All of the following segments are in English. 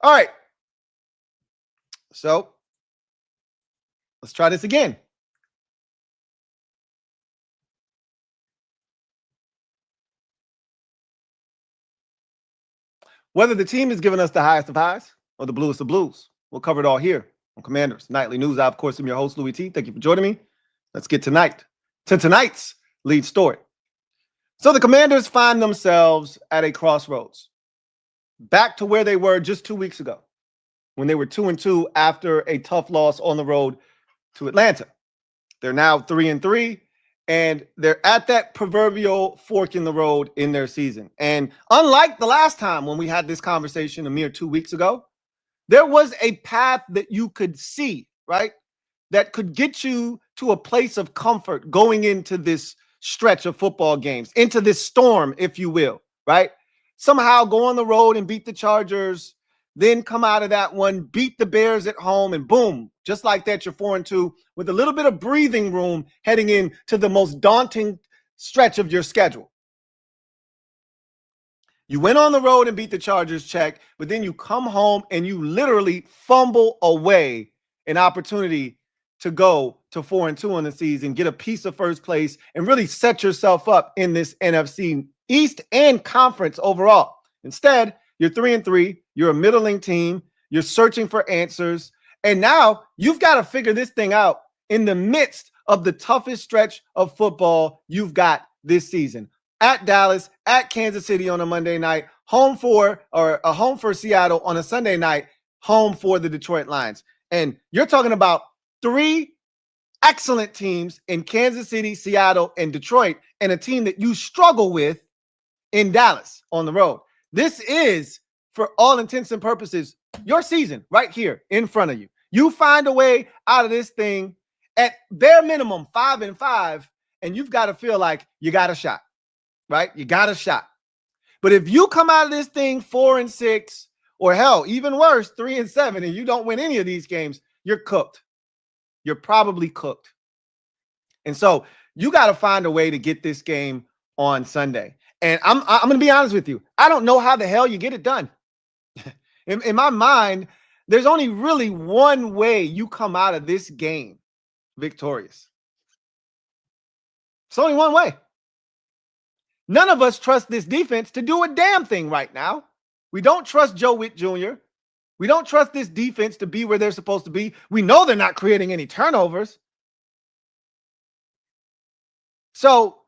All right. So let's try this again. Whether the team is giving us the highest of highs or the bluest of blues, we'll cover it all here on Commanders Nightly News. I, of course, am your host, Louie T. Thank you for joining me. Let's get to tonight's lead story. So the Commanders find themselves at a crossroads, back to where they were just 2 weeks ago, when they were 2-2 after a tough loss on the road to Atlanta. They're now 3-3, and they're at that proverbial fork in the road in their season. And unlike the last time when we had this conversation a mere 2 weeks ago, there was a path that you could see, right, that could get you to a place of comfort going into this stretch of football games, into this storm, if you will, right? Somehow go on the road and beat the Chargers, then come out of that one, beat the Bears at home, and boom, just like that, you're 4-2 with a little bit of breathing room heading into the most daunting stretch of your schedule. You went on the road and beat the Chargers, check, but then you come home and you literally fumble away an opportunity to go to 4-2 on the season, get a piece of first place, and really set yourself up in this NFC East and conference overall. Instead, you're 3-3. You're a middling team. You're searching for answers. And now you've got to figure this thing out in the midst of the toughest stretch of football you've got this season. At Dallas, at Kansas City on a Monday night, home for Seattle on a Sunday night, home for the Detroit Lions. And you're talking about 3 excellent teams in Kansas City, Seattle, and Detroit, and a team that you struggle with in Dallas on the road. This is, for all intents and purposes, your season right here in front of you. You find a way out of this thing at bare minimum 5-5, and you've got to feel like you got a shot, right? You got a shot. But if you come out of this thing 4-6, or hell, even worse, 3-7, and you don't win any of these games, you're cooked. You're probably cooked. And so you got to find a way to get this game on Sunday. And I'm going to be honest with you. I don't know how the hell you get it done. In my mind, there's only really one way you come out of this game victorious. It's only one way. None of us trust this defense to do a damn thing right now. We don't trust Joe Witt Jr. We don't trust this defense to be where they're supposed to be. We know they're not creating any turnovers. So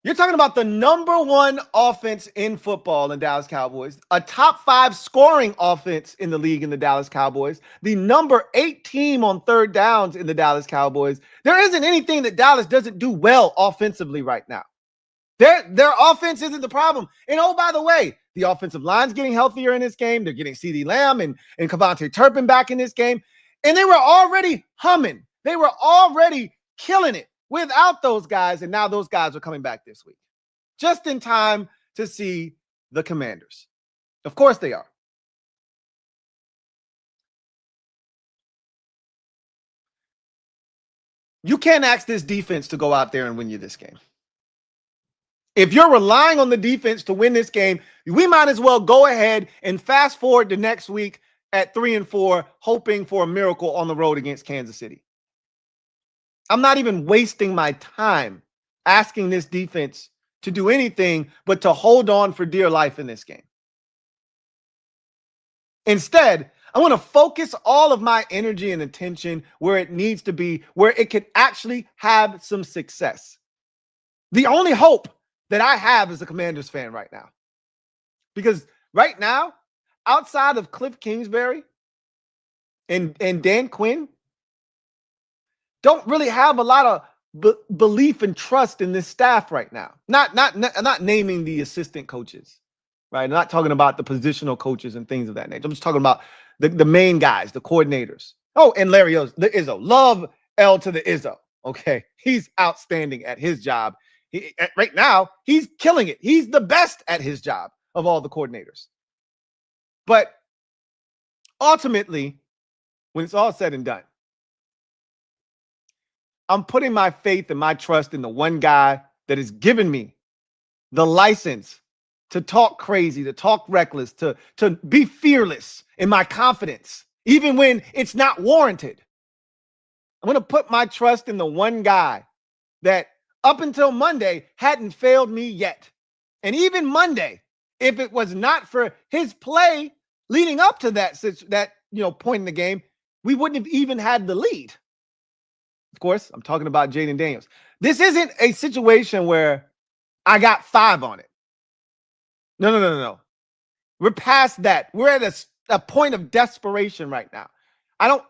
you're talking about the #1 offense in football in Dallas Cowboys, a top 5 scoring offense in the league in the Dallas Cowboys, the #8 team on third downs in the Dallas Cowboys. There isn't anything that Dallas doesn't do well offensively right now. Their offense isn't the problem. And oh, by the way, the offensive line's getting healthier in this game. They're getting CeeDee Lamb and Kevontae Turpin back in this game. And they were already humming. They were already killing it without those guys. And now those guys are coming back this week, just in time to see the Commanders. Of course they are. You can't ask this defense to go out there and win you this game. If you're relying on the defense to win this game, we might as well go ahead and fast forward to next week at 3-4, hoping for a miracle on the road against Kansas City. I'm not even wasting my time asking this defense to do anything but to hold on for dear life in this game. Instead, I want to focus all of my energy and attention where it needs to be, where it can actually have some success. The only hope that I have as a Commanders fan right now. Because right now, outside of Cliff Kingsbury and Dan Quinn, don't really have a lot of belief and trust in this staff right now. Not naming the assistant coaches, right? I'm not talking about the positional coaches and things of that nature. I'm just talking about the main guys, the coordinators. Oh, and Larry the Izzo. Love L to the Izzo. Okay, he's outstanding at his job. Right now, he's killing it. He's the best at his job of all the coordinators. But ultimately, when it's all said and done, I'm putting my faith and my trust in the one guy that has given me the license to talk crazy, to talk reckless, to be fearless in my confidence, even when it's not warranted. I'm going to put my trust in the one guy that up until Monday hadn't failed me yet. And even Monday, if it was not for his play leading up to that point in the game, we wouldn't have even had the lead. Of course, I'm talking about Jayden Daniels. This isn't a situation where I got 5 on it. No. We're past that. We're at a point of desperation right now. I don't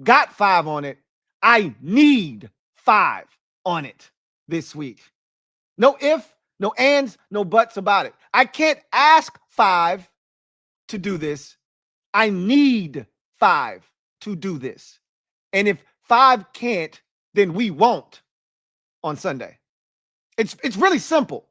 got 5 on it. I need 5 on it this week. No if, no ands, no buts about it. I can't ask 5 to do this. I need 5 to do this. And if 5 can't, then we won't on Sunday. It's really simple,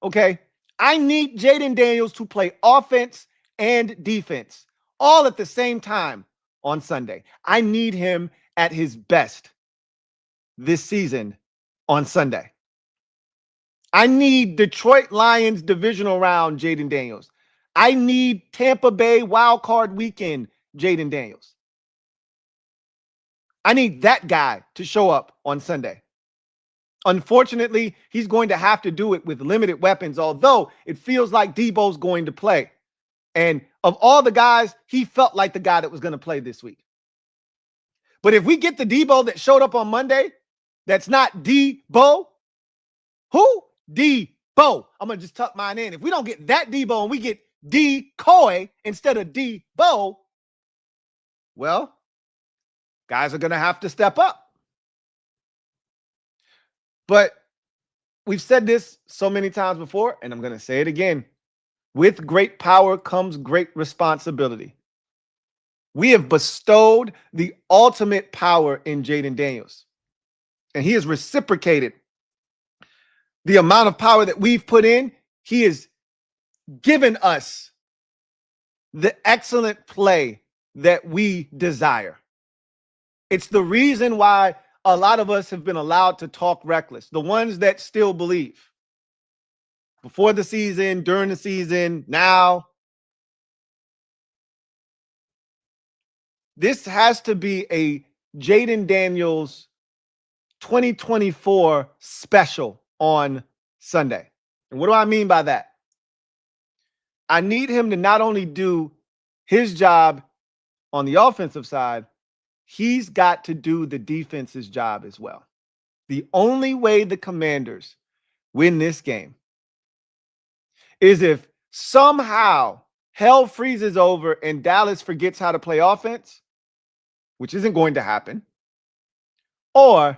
okay? I need Jayden Daniels to play offense and defense all at the same time on Sunday. I need him at his best this season on Sunday. I need Detroit Lions divisional round Jayden Daniels. I need Tampa Bay wild card weekend Jayden Daniels. I need that guy to show up on Sunday. Unfortunately, he's going to have to do it with limited weapons, although it feels like Debo's going to play. And of all the guys, he felt like the guy that was going to play this week. But if we get the Debo that showed up on Monday, that's not Debo. Who? Debo. I'm going to just tuck mine in. If we don't get that Debo and we get Decoy instead of Debo, well, guys are going to have to step up. But we've said this so many times before, and I'm going to say it again. With great power comes great responsibility. We have bestowed the ultimate power in Jayden Daniels, and he has reciprocated the amount of power that we've put in. He has given us the excellent play that we desire. It's the reason why a lot of us have been allowed to talk reckless. The ones that still believe. Before the season, during the season, now. This has to be a Jayden Daniels 2024 special on Sunday. And what do I mean by that? I need him to not only do his job on the offensive side, he's got to do the defense's job as well. The only way the Commanders win this game is if somehow hell freezes over and Dallas forgets how to play offense, which isn't going to happen, or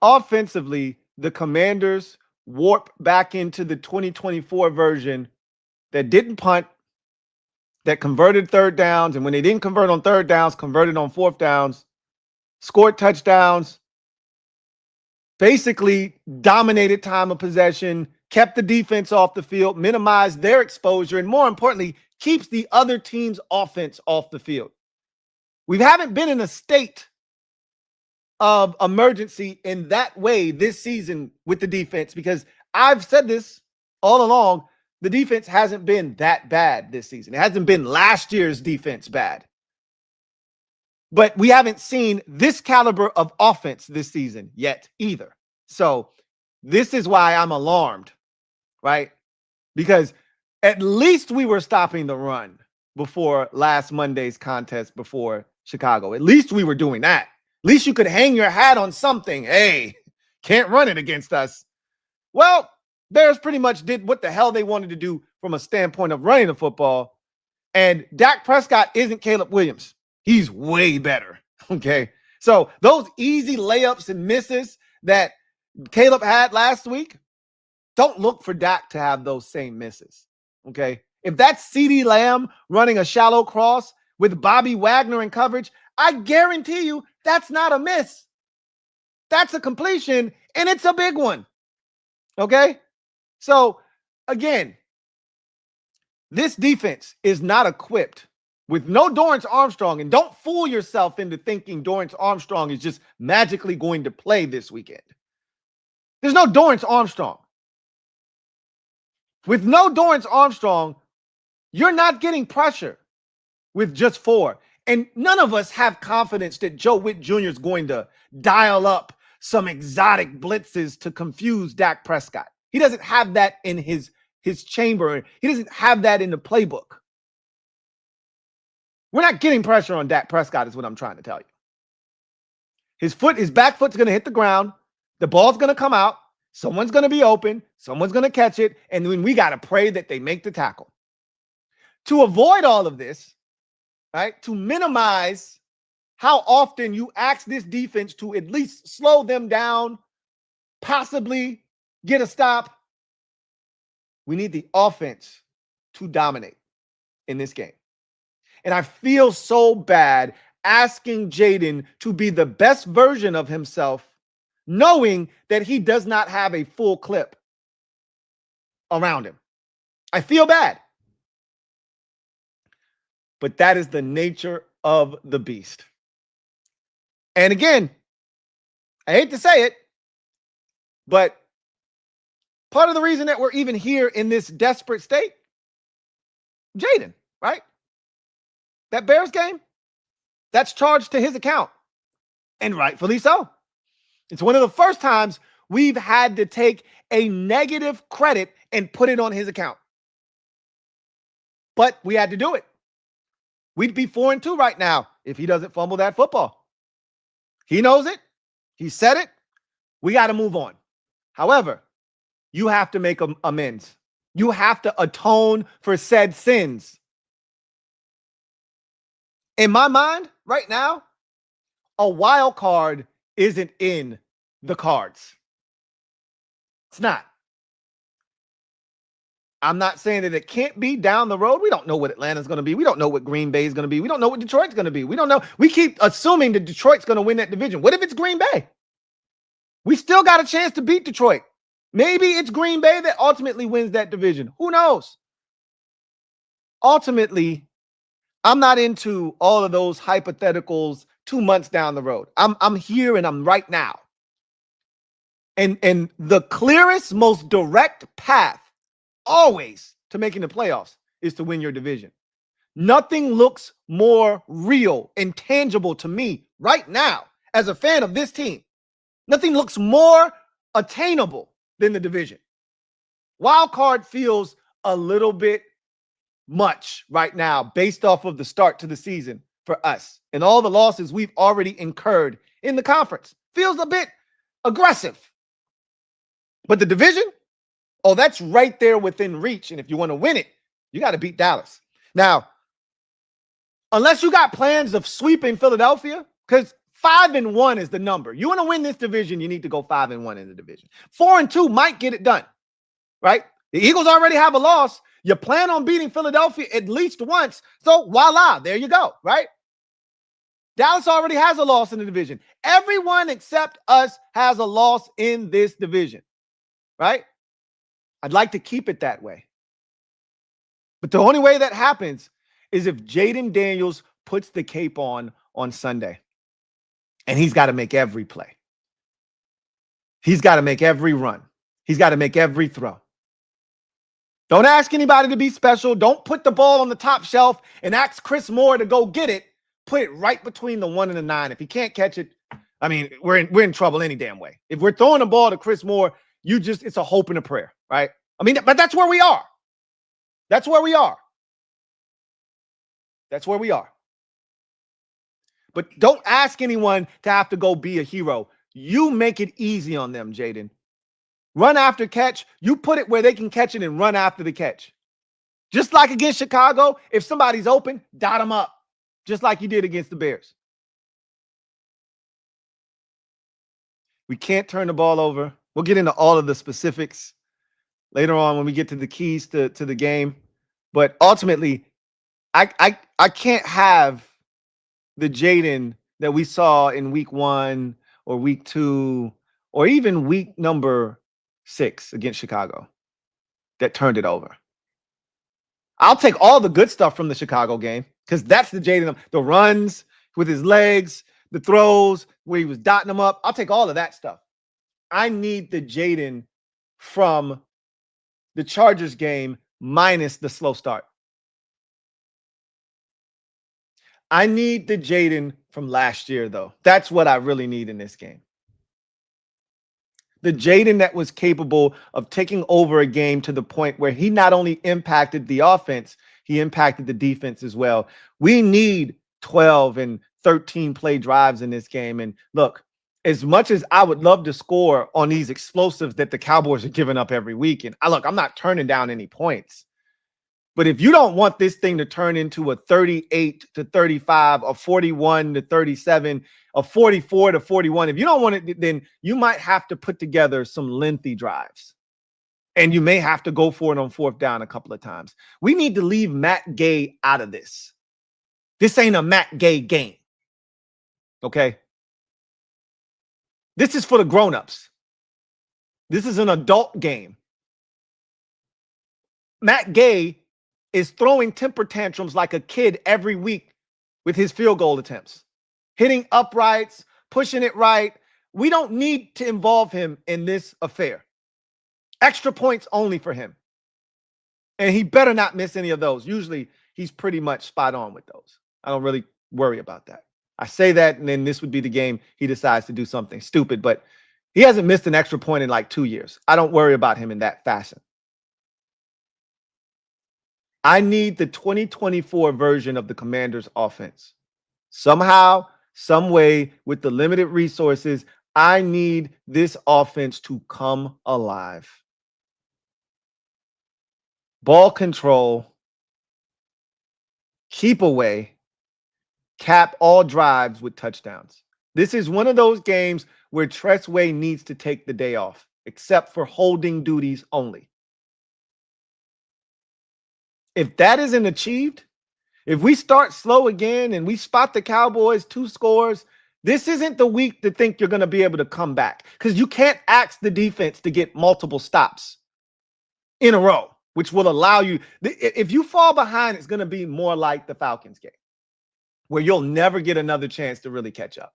offensively, the Commanders warp back into the 2024 version that didn't punt, that converted third downs, and when they didn't convert on third downs, converted on fourth downs, scored touchdowns, basically dominated time of possession, kept the defense off the field, minimized their exposure, and more importantly, keeps the other team's offense off the field. We haven't been in a state of emergency in that way this season with the defense, because I've said this all along. The defense hasn't been that bad this season. It hasn't been last year's defense bad. But we haven't seen this caliber of offense this season yet either. So this is why I'm alarmed, right? Because at least we were stopping the run before last Monday's contest before Chicago. At least we were doing that. At least you could hang your hat on something. Hey, can't run it against us. Well, Bears pretty much did what the hell they wanted to do from a standpoint of running the football. And Dak Prescott isn't Caleb Williams. He's way better. Okay. So those easy layups and misses that Caleb had last week, don't look for Dak to have those same misses. Okay. If that's CeeDee Lamb running a shallow cross with Bobby Wagner in coverage, I guarantee you that's not a miss. That's a completion, and it's a big one. Okay. So again, this defense is not equipped with no Dorrance Armstrong, and don't fool yourself into thinking Dorrance Armstrong is just magically going to play this weekend. There's no Dorrance Armstrong. With no Dorrance Armstrong, you're not getting pressure with just 4. And none of us have confidence that Joe Witt Jr. is going to dial up some exotic blitzes to confuse Dak Prescott. He doesn't have that in his chamber. He doesn't have that in the playbook. We're not getting pressure on Dak Prescott is what I'm trying to tell you. His back foot's going to hit the ground. The ball's going to come out. Someone's going to be open. Someone's going to catch it. And then we got to pray that they make the tackle. To avoid all of this, right, to minimize how often you ask this defense to at least slow them down, possibly get a stop, we need the offense to dominate in this game. And I feel so bad asking Jayden to be the best version of himself, knowing that he does not have a full clip around him. I feel bad. But that is the nature of the beast. And again, I hate to say it, but part of the reason that we're even here in this desperate state, Jayden, right? That Bears game, that's charged to his account. And rightfully so. It's one of the first times we've had to take a negative credit and put it on his account. But we had to do it. We'd be 4-2 right now if he doesn't fumble that football. He knows it. He said it. We got to move on. However, you have to make amends. You have to atone for said sins. In my mind, right now, a wild card isn't in the cards. It's not. I'm not saying that it can't be down the road. We don't know what Atlanta's going to be. We don't know what Green Bay is going to be. We don't know what Detroit's going to be. We don't know. We keep assuming that Detroit's going to win that division. What if it's Green Bay? We still got a chance to beat Detroit. Maybe it's Green Bay that ultimately wins that division. Who knows? Ultimately, I'm not into all of those hypotheticals 2 months down the road. I'm here and I'm right now. And the clearest, most direct path always to making the playoffs is to win your division. Nothing looks more real and tangible to me right now as a fan of this team. Nothing looks more attainable than the division. Wild card feels a little bit much right now based off of the start to the season for us and all the losses we've already incurred in the conference. Feels a bit aggressive. But the division, oh, that's right there within reach. And if you want to win it, you got to beat Dallas. Now, unless you got plans of sweeping Philadelphia, because 5-1 is the number. You want to win this division, you need to go 5-1 in the division. 4-2 might get it done, right? The Eagles already have a loss. You plan on beating Philadelphia at least once. So voila, there you go, right? Dallas already has a loss in the division. Everyone except us has a loss in this division, right? I'd like to keep it that way. But the only way that happens is if Jayden Daniels puts the cape on Sunday. And he's got to make every play. He's got to make every run. He's got to make every throw. Don't ask anybody to be special. Don't put the ball on the top shelf and ask Chris Moore to go get it. Put it right between the 1 and the 9. If he can't catch it, I mean, we're in trouble any damn way. If we're throwing the ball to Chris Moore, it's a hope and a prayer, right? I mean, but that's where we are. That's where we are. That's where we are. But don't ask anyone to have to go be a hero. You make it easy on them, Jayden. Run after catch. You put it where they can catch it and run after the catch. Just like against Chicago, if somebody's open, dot them up. Just like you did against the Bears. We can't turn the ball over. We'll get into all of the specifics later on when we get to the keys to the game. But ultimately, I can't have the Jayden that we saw in week 1 or week 2 or even week number 6 against Chicago that turned it over. I'll take all the good stuff from the Chicago game because that's the Jayden, the runs with his legs, the throws where he was dotting them up. I'll take all of that stuff. I need the Jayden from the Chargers game minus the slow start. I need the Jayden from last year, though. That's what I really need in this game. The Jayden that was capable of taking over a game to the point where he not only impacted the offense, he impacted the defense as well. We need 12 and 13 play drives in this game. And look, as much as I would love to score on these explosives that the Cowboys are giving up every week, and I'm not turning down any points. But if you don't want this thing to turn into a 38-35, a 41-37, a 44-41, if you don't want it, then you might have to put together some lengthy drives. And you may have to go for it on fourth down a couple of times. We need to leave Matt Gay out of this. This ain't a Matt Gay game. Okay? This is for the grown-ups. This is an adult game. Matt Gay is throwing temper tantrums like a kid every week with his field goal attempts, hitting uprights, pushing it right. We don't need to involve him in this affair. Extra points only for him. And he better not miss any of those. Usually he's pretty much spot on with those. I don't really worry about that. I say that, and then this would be the game he decides to do something stupid, but he hasn't missed an extra point in like 2 years. I don't worry about him in that fashion. I need the 2024 version of the Commanders offense. Somehow, some way, with the limited resources, I need this offense to come alive. Ball control, keep away, cap all drives with touchdowns. This is one of those games where Tressway needs to take the day off, except for holding duties only. If that isn't achieved, if we start slow again and we spot the Cowboys 2 scores, this isn't the week to think you're going to be able to come back, because you can't ask the defense to get multiple stops in a row, which will allow you. If you fall behind, it's going to be more like the Falcons game, where you'll never get another chance to really catch up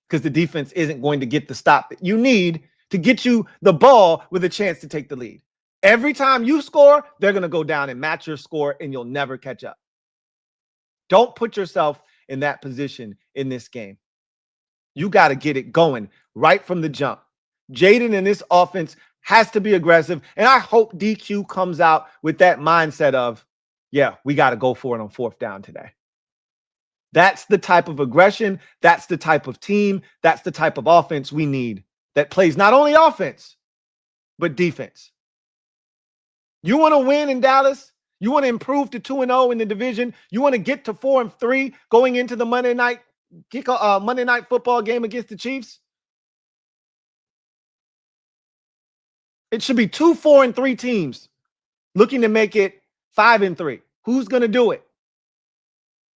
because the defense isn't going to get the stop that you need to get you the ball with a chance to take the lead. Every time you score, they're going to go down and match your score, and you'll never catch up. Don't put yourself in that position in this game. You got to get it going right from the jump. Jayden in this offense has to be aggressive, and I hope DQ comes out with that mindset of, yeah, we got to go for it on fourth down today. That's the type of aggression. That's the type of team. That's the type of offense we need that plays not only offense, but defense. You want to win in Dallas? You want to improve to 2-0 in the division? You want to get to 4-3 going into the Monday night football game against the Chiefs? It should be 2 4-3 teams looking to make it 5-3. Who's going to do it?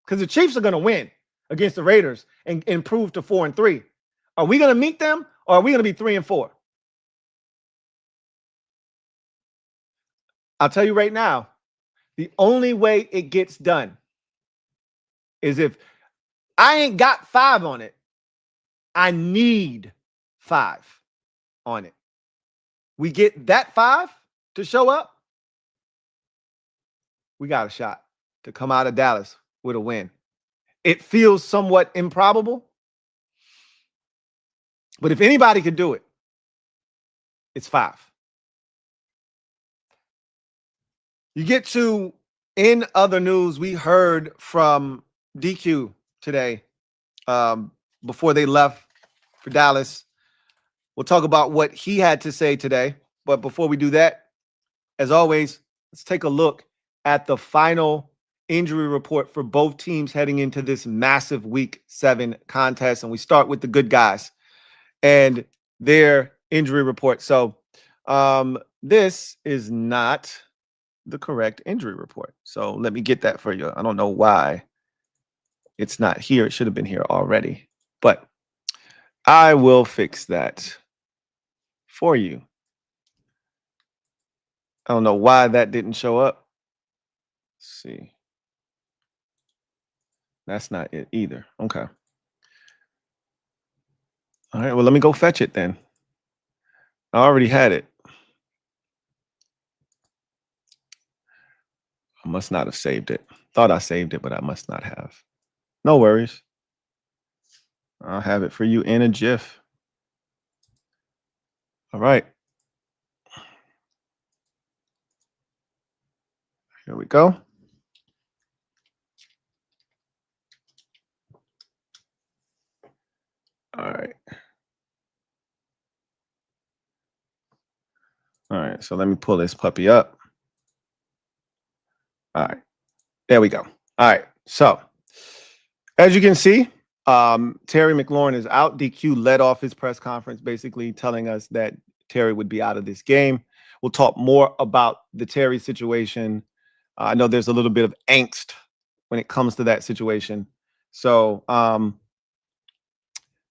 Because the Chiefs are going to win against the Raiders and improve to 4-3. Are we going to meet them, or are we going to be 3-4? I'll tell you right now, the only way it gets done is if I ain't got 5 on it, I need 5 on it. We get that 5 to show up, we got a shot to come out of Dallas with a win. It feels somewhat improbable, but if anybody could do it, it's 5. You get to, in other news, we heard from DQ today before they left for Dallas. We'll talk about what he had to say today. But before we do that, as always, let's take a look at the final injury report for both teams heading into this massive Week 7 contest. And we start with the good guys and their injury report. So this is not the correct injury report. So let me get that for you. I don't know why it's not here. It should have been here already, but I will fix that for you. I don't know why that didn't show up. Let's see. That's not it either. Okay. All right. Well, let me go fetch it then. I already had it. I must not have saved it. Thought I saved it, but I must not have. No worries. I'll have it for you in a GIF. All right. Here we go. All right. All right. So let me pull this puppy up. All right. There we go. All right. So as you can see, Terry McLaurin is out. DQ led off his press conference, basically telling us that Terry would be out of this game. We'll talk more about the Terry situation. I know there's a little bit of angst when it comes to that situation. So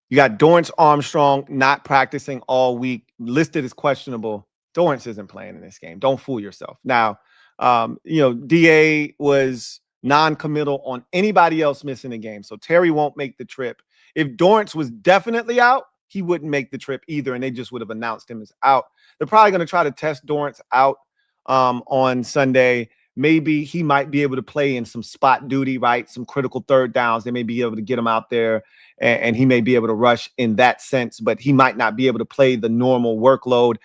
you got Dorrance Armstrong not practicing all week, listed as questionable. Dorrance isn't playing in this game. Don't fool yourself. Now, DA was non-committal on anybody else missing the game. So Terry won't make the trip. If Dorrance was definitely out, he wouldn't make the trip either, and they just would have announced him as out. They're probably going to try to test Dorrance out on Sunday. Maybe he might be able to play in some spot duty, right? Some critical third downs. They may be able to get him out there, and he may be able to rush in that sense, but he might not be able to play the normal workload.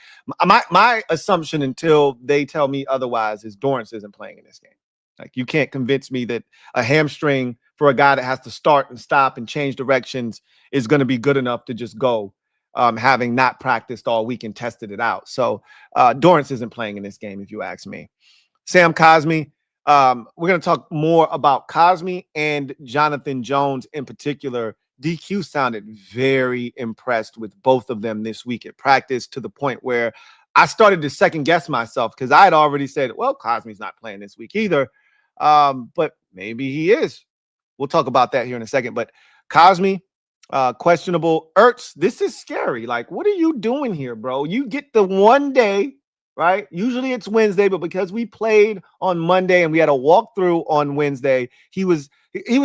My assumption, until they tell me otherwise, is Dorrance isn't playing in this game. Like, you can't convince me that a hamstring for a guy that has to start and stop and change directions is going to be good enough to just go, having not practiced all week and tested it out. So Dorrance isn't playing in this game, if you ask me. Sam Cosmi, we're going to talk more about Cosmi and Jonathan Jones in particular. DQ sounded very impressed with both of them this week at practice, to the point where I started to second guess myself, because I had already said, well, Cosmi's not playing this week either. But maybe he is. We'll talk about that here in a second. But Cosmi, questionable. Ertz, this is scary. Like, what are you doing here, bro? You get the one day, right? Usually it's Wednesday, but because we played on Monday and we had a walkthrough on Wednesday, he was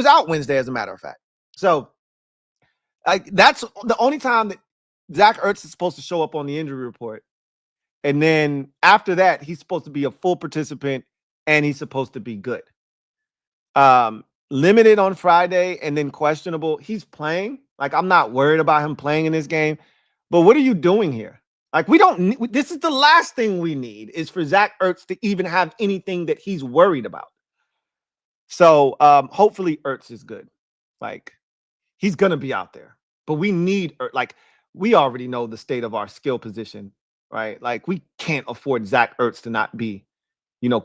out Wednesday, as a matter of fact. So that's the only time that Zach Ertz is supposed to show up on the injury report. And then after that, he's supposed to be a full participant, and he's supposed to be good. Limited on Friday and then questionable. He's playing. Like, I'm not worried about him playing in this game. But what are you doing here? Like, we don't need, this is the last thing we need, is for Zach Ertz to even have anything that he's worried about. So hopefully Ertz is good. Like, he's going to be out there. But we need, like, we already know the state of our skill position, right? Like, we can't afford Zach Ertz to not be,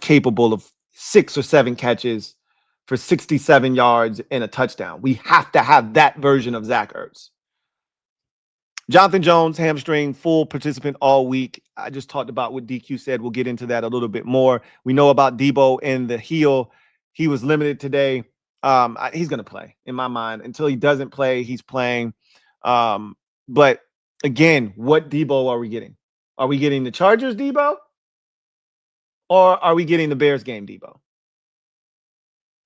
capable of 6 or 7 catches for 67 yards and a touchdown. We have to have that version of Zach Ertz. Jonathan Jones, hamstring, full participant all week. I just talked about what DQ said. We'll get into that a little bit more. We know about Debo and the heel. He was limited today. He's going to play, in my mind. Until he doesn't play, he's playing. But again, what Debo are we getting? Are we getting the Chargers Debo? Or are we getting the Bears game Debo?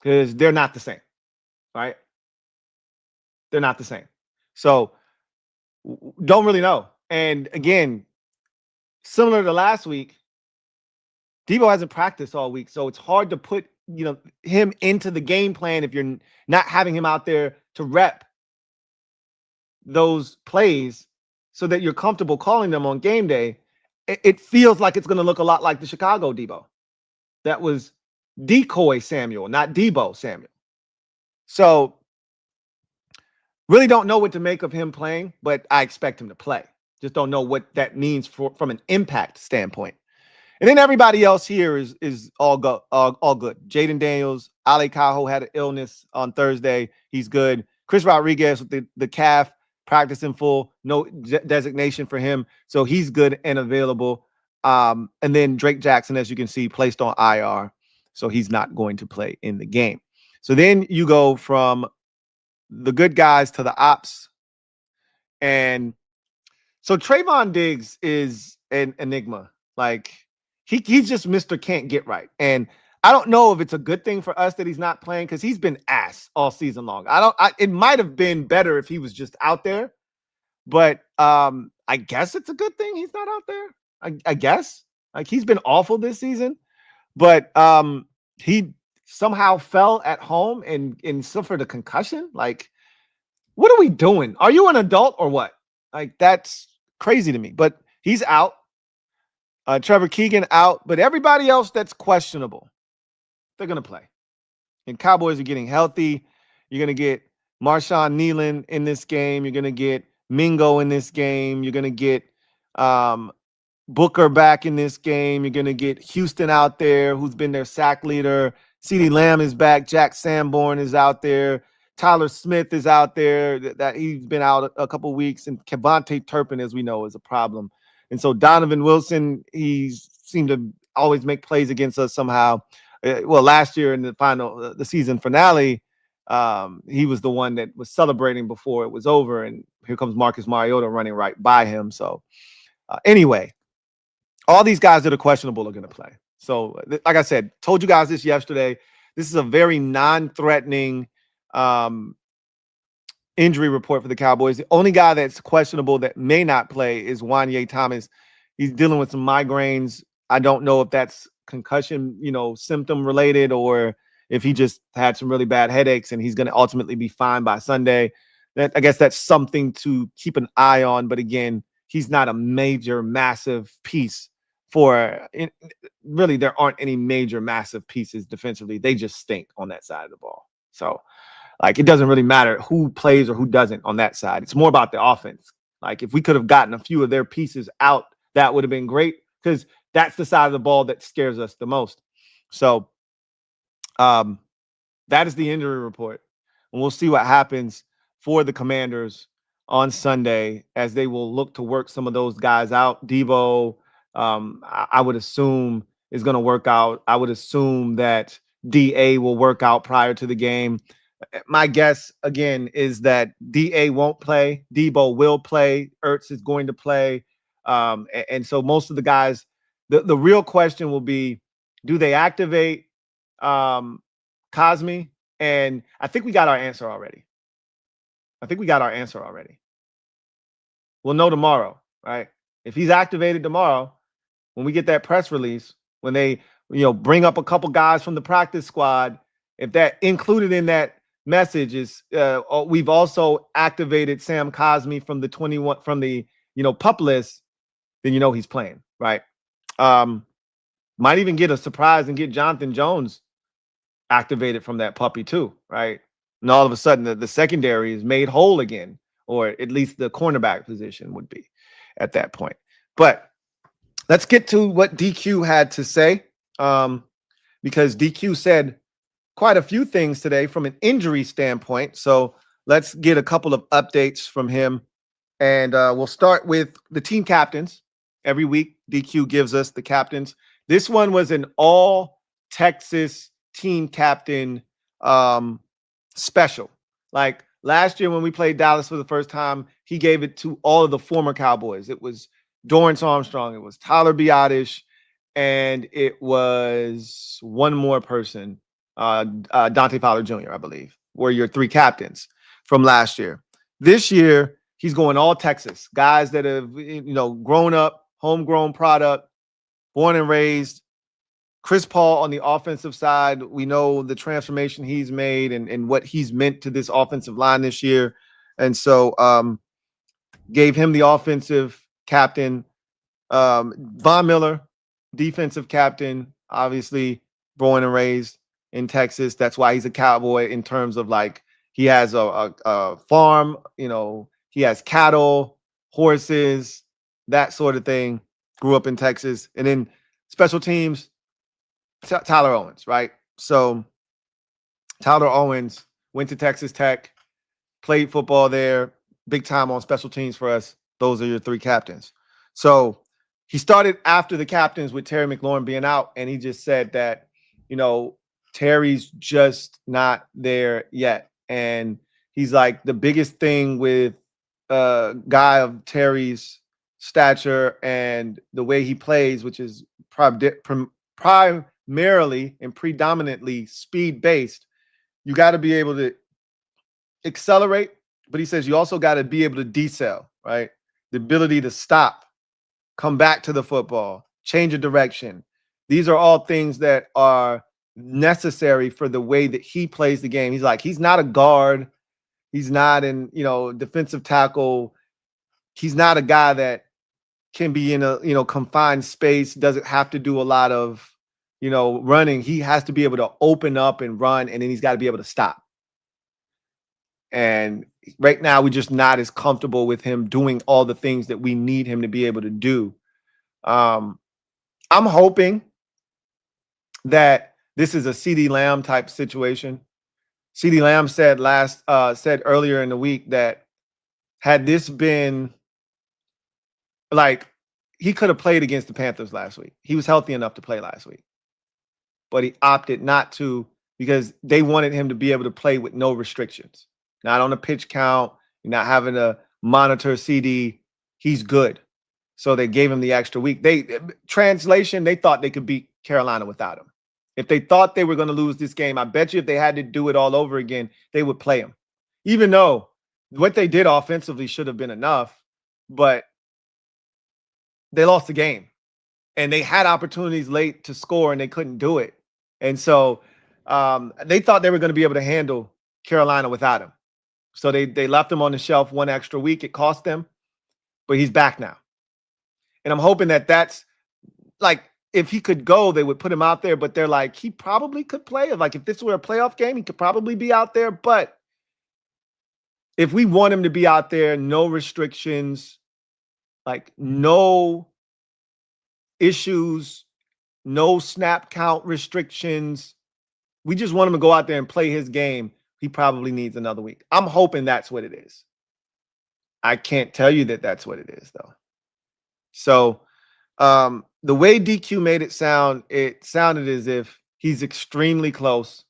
Because they're not the same, right? They're not the same. So don't really know. And again, similar to last week, Debo hasn't practiced all week. So it's hard to put, him into the game plan if you're not having him out there to rep those plays so that you're comfortable calling them on game day. It feels like it's going to look a lot like the Chicago Debo. That was decoy Samuel, not Debo Samuel. So really don't know what to make of him playing, but I expect him to play. Just don't know what that means from an impact standpoint. And then everybody else here is all good. Jayden Daniels, Ale Cajo had an illness on Thursday. He's good. Chris Rodriguez with the calf, practicing full, no designation for him. So he's good and available. And then Drake Jackson, as you can see, placed on IR. So he's not going to play in the game. So then you go from the good guys to the ops. And so Trayvon Diggs is an enigma. Like, he's just Mr. Can't Get Right. And I don't know if it's a good thing for us that he's not playing, because he's been ass all season long. It might have been better if he was just out there, but I guess it's a good thing he's not out there. I guess, like, he's been awful this season, but he somehow fell at home and suffered a concussion. Like, what are we doing? Are you an adult or what? Like, that's crazy to me. But he's out. Trevor Keegan out, but everybody else that's questionable, they're gonna play. And Cowboys are getting healthy. You're gonna get Marshawn Nealon in this game. You're gonna get Mingo in this game. You're gonna get Booker back in this game. You're going to get Houston out there, who's been their sack leader. CeeDee Lamb is back. Jack Sanborn is out there. Tyler Smith is out there. That he's been out a couple weeks. And Kevontae Turpin, as we know, is a problem. And so Donovan Wilson, he's seemed to always make plays against us somehow. Well, last year in the final, the season finale, he was the one that was celebrating before it was over. And here comes Marcus Mariota running right by him. So anyway, all these guys that are questionable are going to play. So, like I said, told you guys this yesterday. This is a very non-threatening injury report for the Cowboys. The only guy that's questionable that may not play is Wanye Thomas. He's dealing with some migraines. I don't know if that's concussion, symptom related, or if he just had some really bad headaches and he's going to ultimately be fine by Sunday. I guess that's something to keep an eye on. But again, he's not a major, massive piece really, there aren't any major, massive pieces defensively. They just stink on that side of the ball. So, like, it doesn't really matter who plays or who doesn't on that side. It's more about the offense. Like, if we could have gotten a few of their pieces out, that would have been great, because that's the side of the ball that scares us the most. So, that is the injury report. And we'll see what happens for the Commanders on Sunday, as they will look to work some of those guys out. Debo, I would assume, is going to work out. I would assume that DA will work out prior to the game. My guess, again, is that DA won't play. Debo will play. Ertz is going to play. And so most of the guys, the real question will be, do they activate Cosme? And I think we got our answer already. We'll know tomorrow, right? If he's activated tomorrow, when we get that press release, when they, bring up a couple guys from the practice squad, if that included in that message is, we've also activated Sam Cosme from the 21, from the, PUP list, then he's playing, right? Might even get a surprise and get Jonathan Jones activated from that puppy too, right? And all of a sudden the secondary is made whole again, or at least the cornerback position would be at that point. But let's get to what DQ had to say, because DQ said quite a few things today from an injury standpoint. So let's get a couple of updates from him. And we'll start with the team captains. Every week, DQ gives us the captains. This one was an all Texas team captain special. Like last year when we played Dallas for the first time, he gave it to all of the former Cowboys. It was Dorrance Armstrong, it was Tyler Biadasz, and it was one more person, Dante Fowler Jr., I believe, were your three captains from last year. This year, he's going all Texas, guys that have, grown up, homegrown product, born and raised. Chris Paul on the offensive side, we know the transformation he's made and what he's meant to this offensive line this year. And so gave him the offensive captain. Von Miller, defensive captain, obviously born and raised in Texas. That's why he's a Cowboy in terms of, like, he has a farm, he has cattle, horses, that sort of thing. Grew up in Texas. And then special teams, Tyler Owens, right? So Tyler Owens went to Texas Tech, played football there, big time on special teams for us. Those are your three captains. So he started after the captains with Terry McLaurin being out, and he just said that, Terry's just not there yet. And he's like, the biggest thing with a guy of Terry's stature and the way he plays, which is primarily and predominantly speed-based, you got to be able to accelerate, but he says you also got to be able to decel, right? The ability to stop, come back to the football, change a direction. These are all things that are necessary for the way that he plays the game. He's like, he's not a guard. He's not in, defensive tackle. He's not a guy that can be in a, confined space, doesn't have to do a lot of, running. He has to be able to open up and run, and then he's got to be able to stop. And right now, we're just not as comfortable with him doing all the things that we need him to be able to do. I'm hoping that this is a CeeDee Lamb type situation. CeeDee Lamb said earlier in the week that had this been like, he could have played against the Panthers last week. He was healthy enough to play last week, but he opted not to because they wanted him to be able to play with no restrictions, not on a pitch count, not having to monitor CD. He's good. So they gave him the extra week. They thought they could beat Carolina without him. If they thought they were going to lose this game, I bet you if they had to do it all over again, they would play him. Even though what they did offensively should have been enough, but they lost the game. And they had opportunities late to score, and they couldn't do it. And so they thought they were going to be able to handle Carolina without him. So they left him on the shelf one extra week. It cost them, but he's back now. And I'm hoping that that's like, if he could go, they would put him out there, but they're like, he probably could play. Like, if this were a playoff game, he could probably be out there. But if we want him to be out there, no restrictions, like no issues, no snap count restrictions, we just want him to go out there and play his game, he probably needs another week. I'm hoping that's what it is. I can't tell you that that's what it is, though. So, the way DQ made it sounded as if he's extremely close,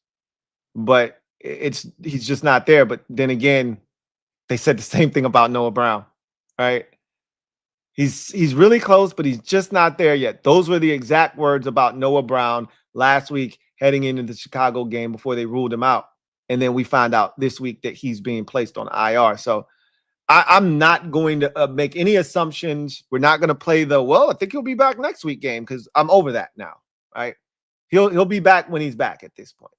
but he's just not there. But then again, they said the same thing about Noah Brown, right? He's really close, but he's just not there yet. Those were the exact words about Noah Brown last week heading into the Chicago game before they ruled him out. And then we find out this week that he's being placed on IR. So I'm not going to make any assumptions. We're not going to play I think he'll be back next week game because I'm over that now, right? He'll be back when he's back at this point.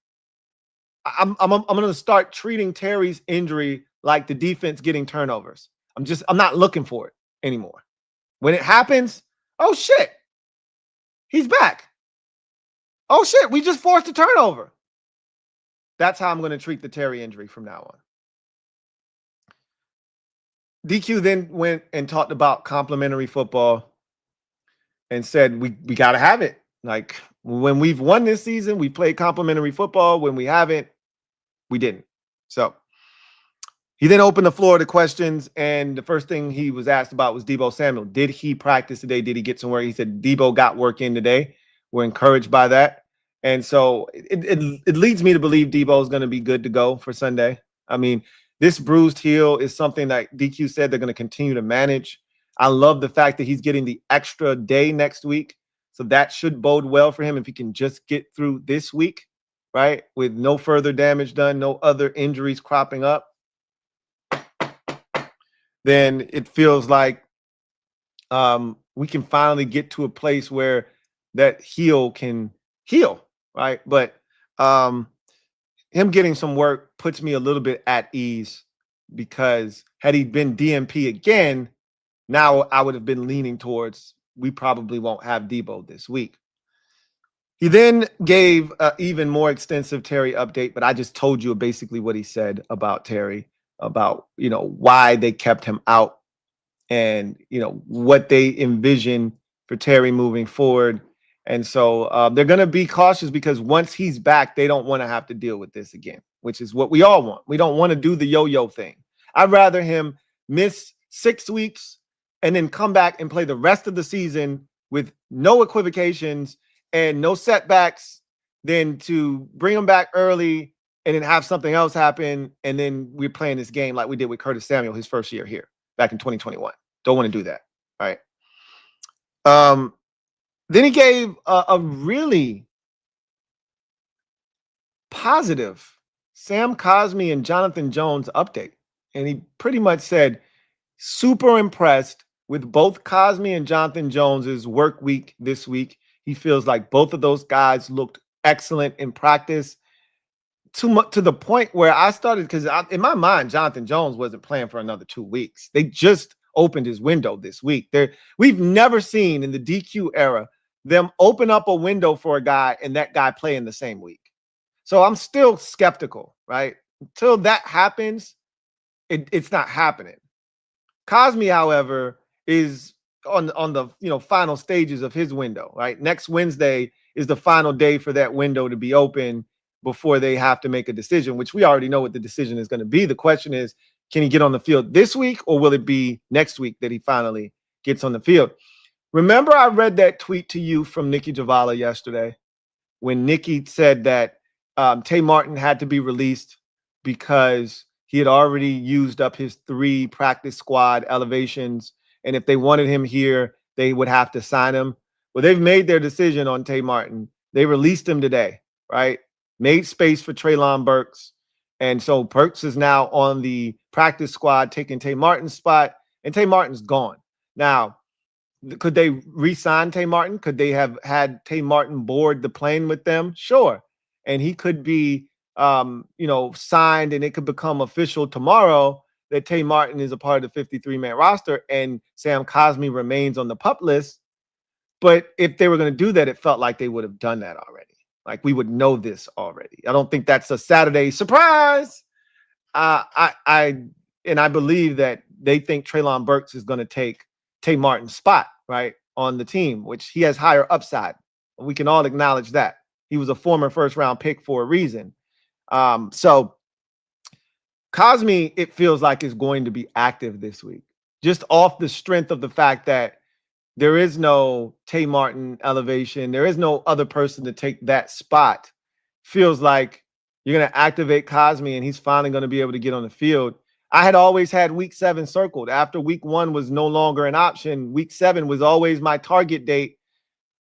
I'm going to start treating Terry's injury like the defense getting turnovers. I'm not looking for it anymore. When it happens, oh shit, he's back. Oh shit, we just forced a turnover. That's how I'm going to treat the Terry injury from now on. DQ then went and talked about complimentary football and said, we got to have it. Like, when we've won this season, we played complimentary football. When we haven't, we didn't. So he then opened the floor to questions, and the first thing he was asked about was Deebo Samuel. Did he practice today? Did he get some work? He said Deebo got work in today. We're encouraged by that. And so it leads me to believe Deebo is going to be good to go for Sunday. I mean, this bruised heel is something that DQ said they're going to continue to manage. I love the fact that he's getting the extra day next week. So that should bode well for him if he can just get through this week, right? With no further damage done, no other injuries cropping up. Then it feels like we can finally get to a place where that heel can heal, right? But him getting some work puts me a little bit at ease, because had he been DNP again, now I would have been leaning towards we probably won't have Deebo this week. He then gave an even more extensive Terry update, but I just told you basically what he said about Terry, about, why they kept him out and, what they envision for Terry moving forward. And so they're going to be cautious, because once he's back, they don't want to have to deal with this again, which is what we all want. We don't want to do the yo-yo thing. I'd rather him miss 6 weeks and then come back and play the rest of the season with no equivocations and no setbacks than to bring him back early and then have something else happen, and then we're playing this game like we did with Curtis Samuel his first year here back in 2021. Don't want to do that. All right. Then he gave a really positive Sam Cosmi and Jonathan Jones update. And he pretty much said, super impressed with both Cosmi and Jonathan Jones's work week this week. He feels like both of those guys looked excellent in practice. Too much to the point where I started, because in my mind, Jonathan Jones wasn't playing for another 2 weeks. They just opened his window this week. We've never seen in the DQ era them open up a window for a guy and that guy play in the same week. So I'm still skeptical, right? Until that happens, it's not happening. Cosme, however, is on the final stages of his window, right? Next Wednesday is the final day for that window to be open before they have to make a decision, which we already know what the decision is going to be. The question is, can he get on the field this week, or will it be next week that he finally gets on the field? Remember, I read that tweet to you from Nikki Javala yesterday when Nikki said that Tay Martin had to be released because he had already used up his 3 practice squad elevations. And if they wanted him here, they would have to sign him. Well, they've made their decision on Tay Martin. They released him today, right? Made space for Treylon Burks. And so Burks is now on the practice squad, taking Tay Martin's spot, and Tay Martin's gone. Now, could they re-sign Tay Martin? Could they have had Tay Martin board the plane with them? Sure. And he could be signed, and it could become official tomorrow that Tay Martin is a part of the 53-man roster and Sam Cosme remains on the PUP list. But if they were going to do that, it felt like they would have done that already. Like, we would know this already. I don't think that's a Saturday surprise. I believe that they think Treylon Burks is going to take Tay Martin's spot, right, on the team, which he has higher upside. We can all acknowledge that. He was a former first-round pick for a reason. So Cosme, it feels like, is going to be active this week, just off the strength of the fact that there is no Tay Martin elevation. There is no other person to take that spot. Feels like you're going to activate Cosme, and he's finally going to be able to get on the field. I had always had week 7 circled. After week 1 was no longer an option, week 7 was always my target date,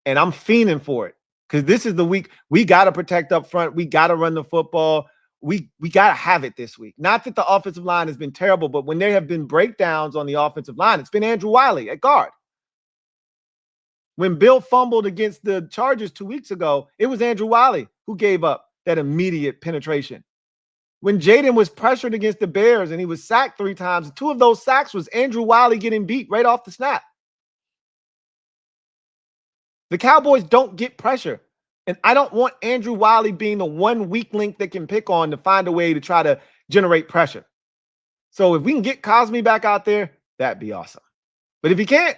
and I'm fiending for it because this is the week we got to protect up front. We got to run the football. We got to have it this week. Not that the offensive line has been terrible, but when there have been breakdowns on the offensive line, it's been Andrew Wiley at guard. When Bill fumbled against the Chargers 2 weeks ago, it was Andrew Wiley who gave up that immediate penetration. When Jayden was pressured against the Bears and he was sacked 3 times, 2 of those sacks was Andrew Wiley getting beat right off the snap. The Cowboys don't get pressure. And I don't want Andrew Wiley being the one weak link that can pick on to find a way to try to generate pressure. So if we can get Cosme back out there, that'd be awesome. But if he can't,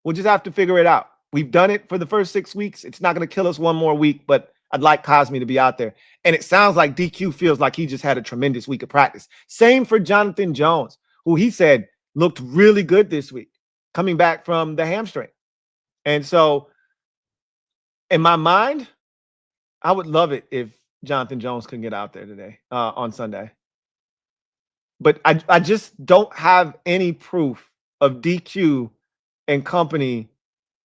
we'll just have to figure it out. We've done it for the first 6 weeks. It's not going to kill us one more week, but I'd like Cosme to be out there. And it sounds like DQ feels like he just had a tremendous week of practice. Same for Jonathan Jones, who he said looked really good this week, coming back from the hamstring. And so in my mind, I would love it if Jonathan Jones can get out there today on Sunday. But I just don't have any proof of DQ and company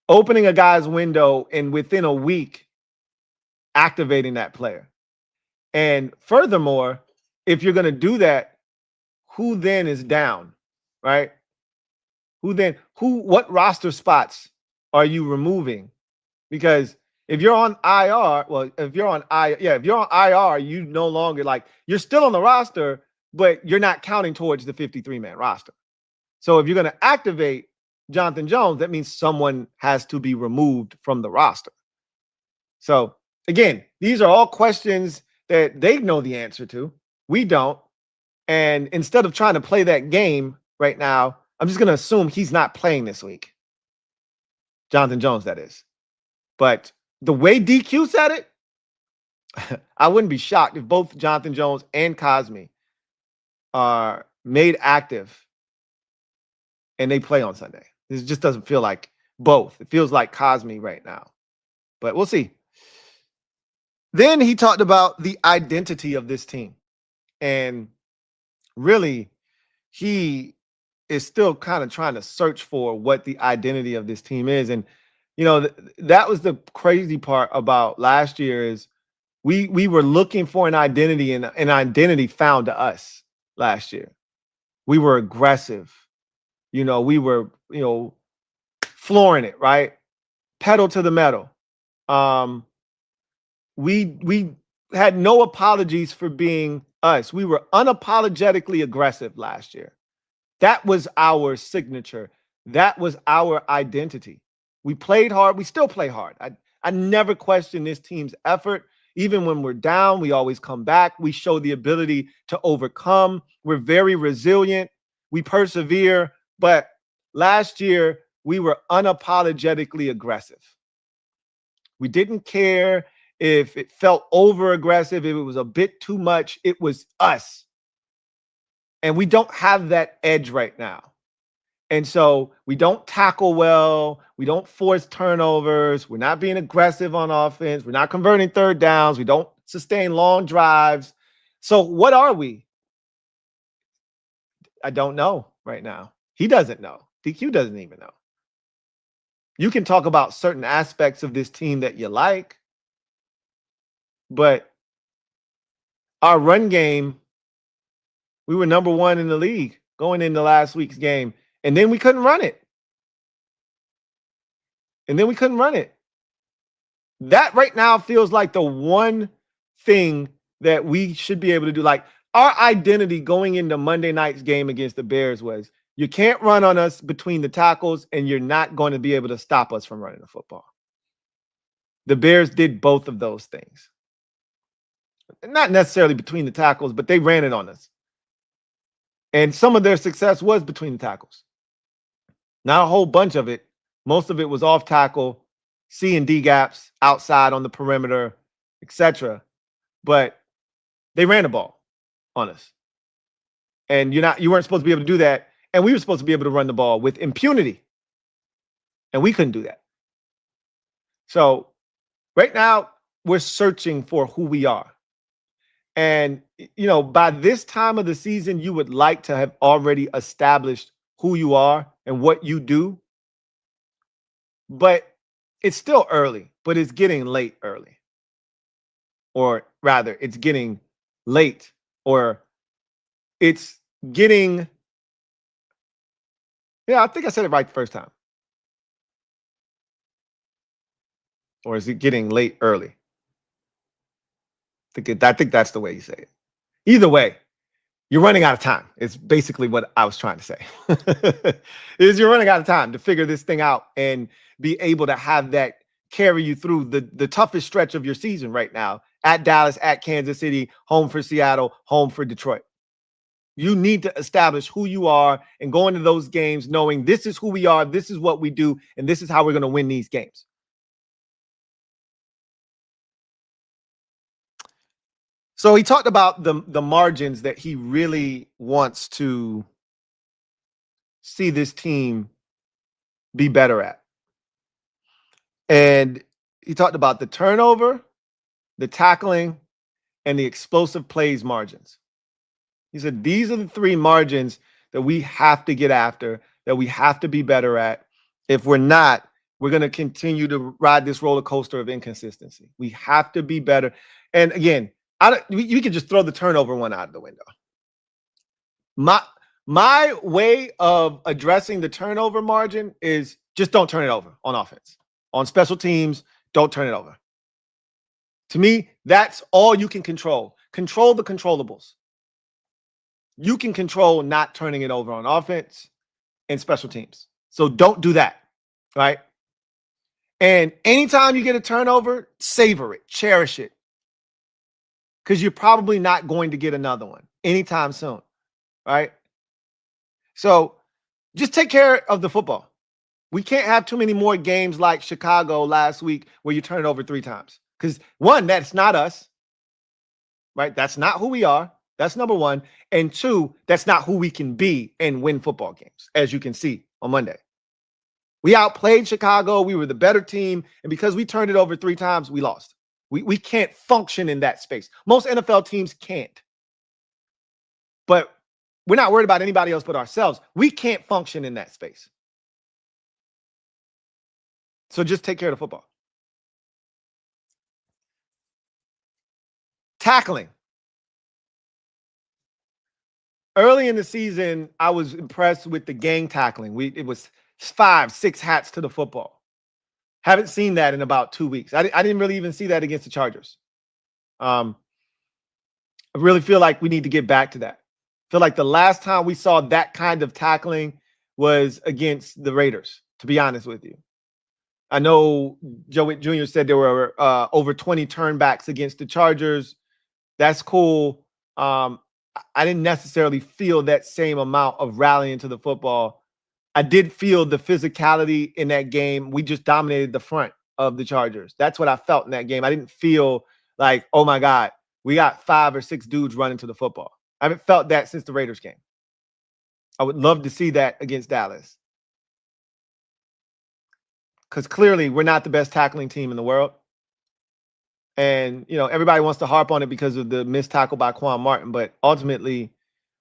opening a guy's window and within a week activating that player. And furthermore, if you're going to do that, who then is down, right? What roster spots are you removing? Because if you're on IR, if you're on IR, you no longer, you're still on the roster, but you're not counting towards the 53-man roster. So if you're going to activate Jonathan Jones, that means someone has to be removed from the roster. So again, these are all questions that they know the answer to. We don't. And instead of trying to play that game right now, I'm just going to assume he's not playing this week. Jonathan Jones, that is. But the way DQ said it, I wouldn't be shocked if both Jonathan Jones and Cosme are made active and they play on Sunday. This just doesn't feel like both. It feels like Cosme right now. But we'll see. Then he talked about the identity of this team. And really, he is still kind of trying to search for what the identity of this team is. And, that was the crazy part about last year is we were looking for an identity, and an identity found us last year. We were aggressive. We were, flooring it, right? Pedal to the metal. we had no apologies for being us. We were unapologetically aggressive last year. That was our signature. That was our identity. We played hard. We still play hard. I never question this team's effort. Even when we're down, we always come back. We show the ability to overcome. We're very resilient. We persevere. But last year, we were unapologetically aggressive. We didn't care if it felt over aggressive, if it was a bit too much. It was us. And we don't have that edge right now. And so we don't tackle well. We don't force turnovers. We're not being aggressive on offense. We're not converting third downs. We don't sustain long drives. So what are we? I don't know right now. He doesn't know. DQ doesn't even know. You can talk about certain aspects of this team that you like, but our run game, we were number 1 in the league going into last week's game. And then we couldn't run it. That right now feels like the one thing that we should be able to do. Like, our identity going into Monday night's game against the Bears was, you can't run on us between the tackles, and you're not going to be able to stop us from running the football. The Bears did both of those things. Not necessarily between the tackles, but they ran it on us. And some of their success was between the tackles. Not a whole bunch of it. Most of it was off tackle, C and D gaps, outside on the perimeter, etc. But they ran the ball on us. And you weren't supposed to be able to do that. And we were supposed to be able to run the ball with impunity. And we couldn't do that. So right now, we're searching for who we are. And, by this time of the season, you would like to have already established who you are and what you do. But it's still early, but it's getting late early. Or rather, it's getting late, or it's getting, I think I said it right the first time. Or is it getting late early? I think that's the way you say it. Either way, you're running out of time. It's basically what I was trying to say. Is you're running out of time to figure this thing out and be able to have that carry you through the toughest stretch of your season right now. At Dallas, at Kansas City, home for Seattle, home for Detroit. You need to establish who you are and go into those games knowing this is who we are, this is what we do, and this is how we're going to win these games. So he talked about the margins that he really wants to see this team be better at. And he talked about the turnover, the tackling, and the explosive plays margins. He said these are the 3 margins that we have to get after, that we have to be better at. If we're not, we're going to continue to ride this roller coaster of inconsistency. We have to be better. And again, you can just throw the turnover one out of the window. My way of addressing the turnover margin is just don't turn it over on offense. On special teams, don't turn it over. To me, that's all you can control. Control the controllables. You can control not turning it over on offense and special teams. So don't do that, right? And anytime you get a turnover, savor it, cherish it. Because you're probably not going to get another one anytime soon, right? So just take care of the football. We can't have too many more games like Chicago last week where you turn it over 3 times. Because 1, that's not us, right? That's not who we are. That's number 1. And 2, that's not who we can be and win football games, as you can see on Monday. We outplayed Chicago. We were the better team. And because we turned it over 3 times, we lost. We can't function in that space. Most NFL teams can't. But we're not worried about anybody else but ourselves. We can't function in that space. So just take care of the football. Tackling. Early in the season, I was impressed with the gang tackling. It was 5, 6 hats to the football. Haven't seen that in about 2 weeks. I didn't really even see that against the Chargers. I really feel like we need to get back to that. I feel like the last time we saw that kind of tackling was against the Raiders, to be honest with you. I know Joe Witt Jr. said there were over 20 turnbacks against the Chargers. That's cool. I didn't necessarily feel that same amount of rallying to the football. I did feel the physicality in that game. We just dominated the front of the Chargers. That's what I felt in that game. I didn't feel like, oh my God, we got 5 or 6 dudes running to the football. I haven't felt that since the Raiders game. I would love to see that against Dallas. Because clearly we're not the best tackling team in the world. And, you know, everybody wants to harp on it because of the missed tackle by Quan Martin. But ultimately,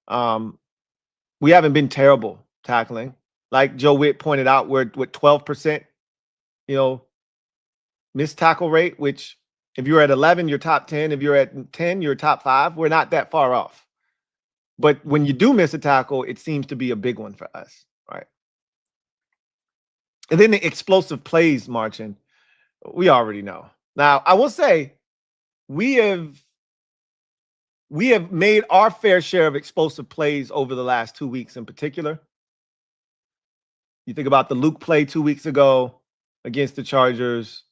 we haven't been terrible tackling. Like Joe Witt pointed out, we're with 12%, you know, missed tackle rate, which if you're at 11, you're top 10. If you're at 10, you're top 5. We're not that far off. But when you do miss a tackle, it seems to be a big one for us, right? And then the explosive plays, Marchin, we already know. Now, I will say we have made our fair share of explosive plays over the last 2 weeks in particular. You think about the Luke play 2 weeks ago against the Chargers.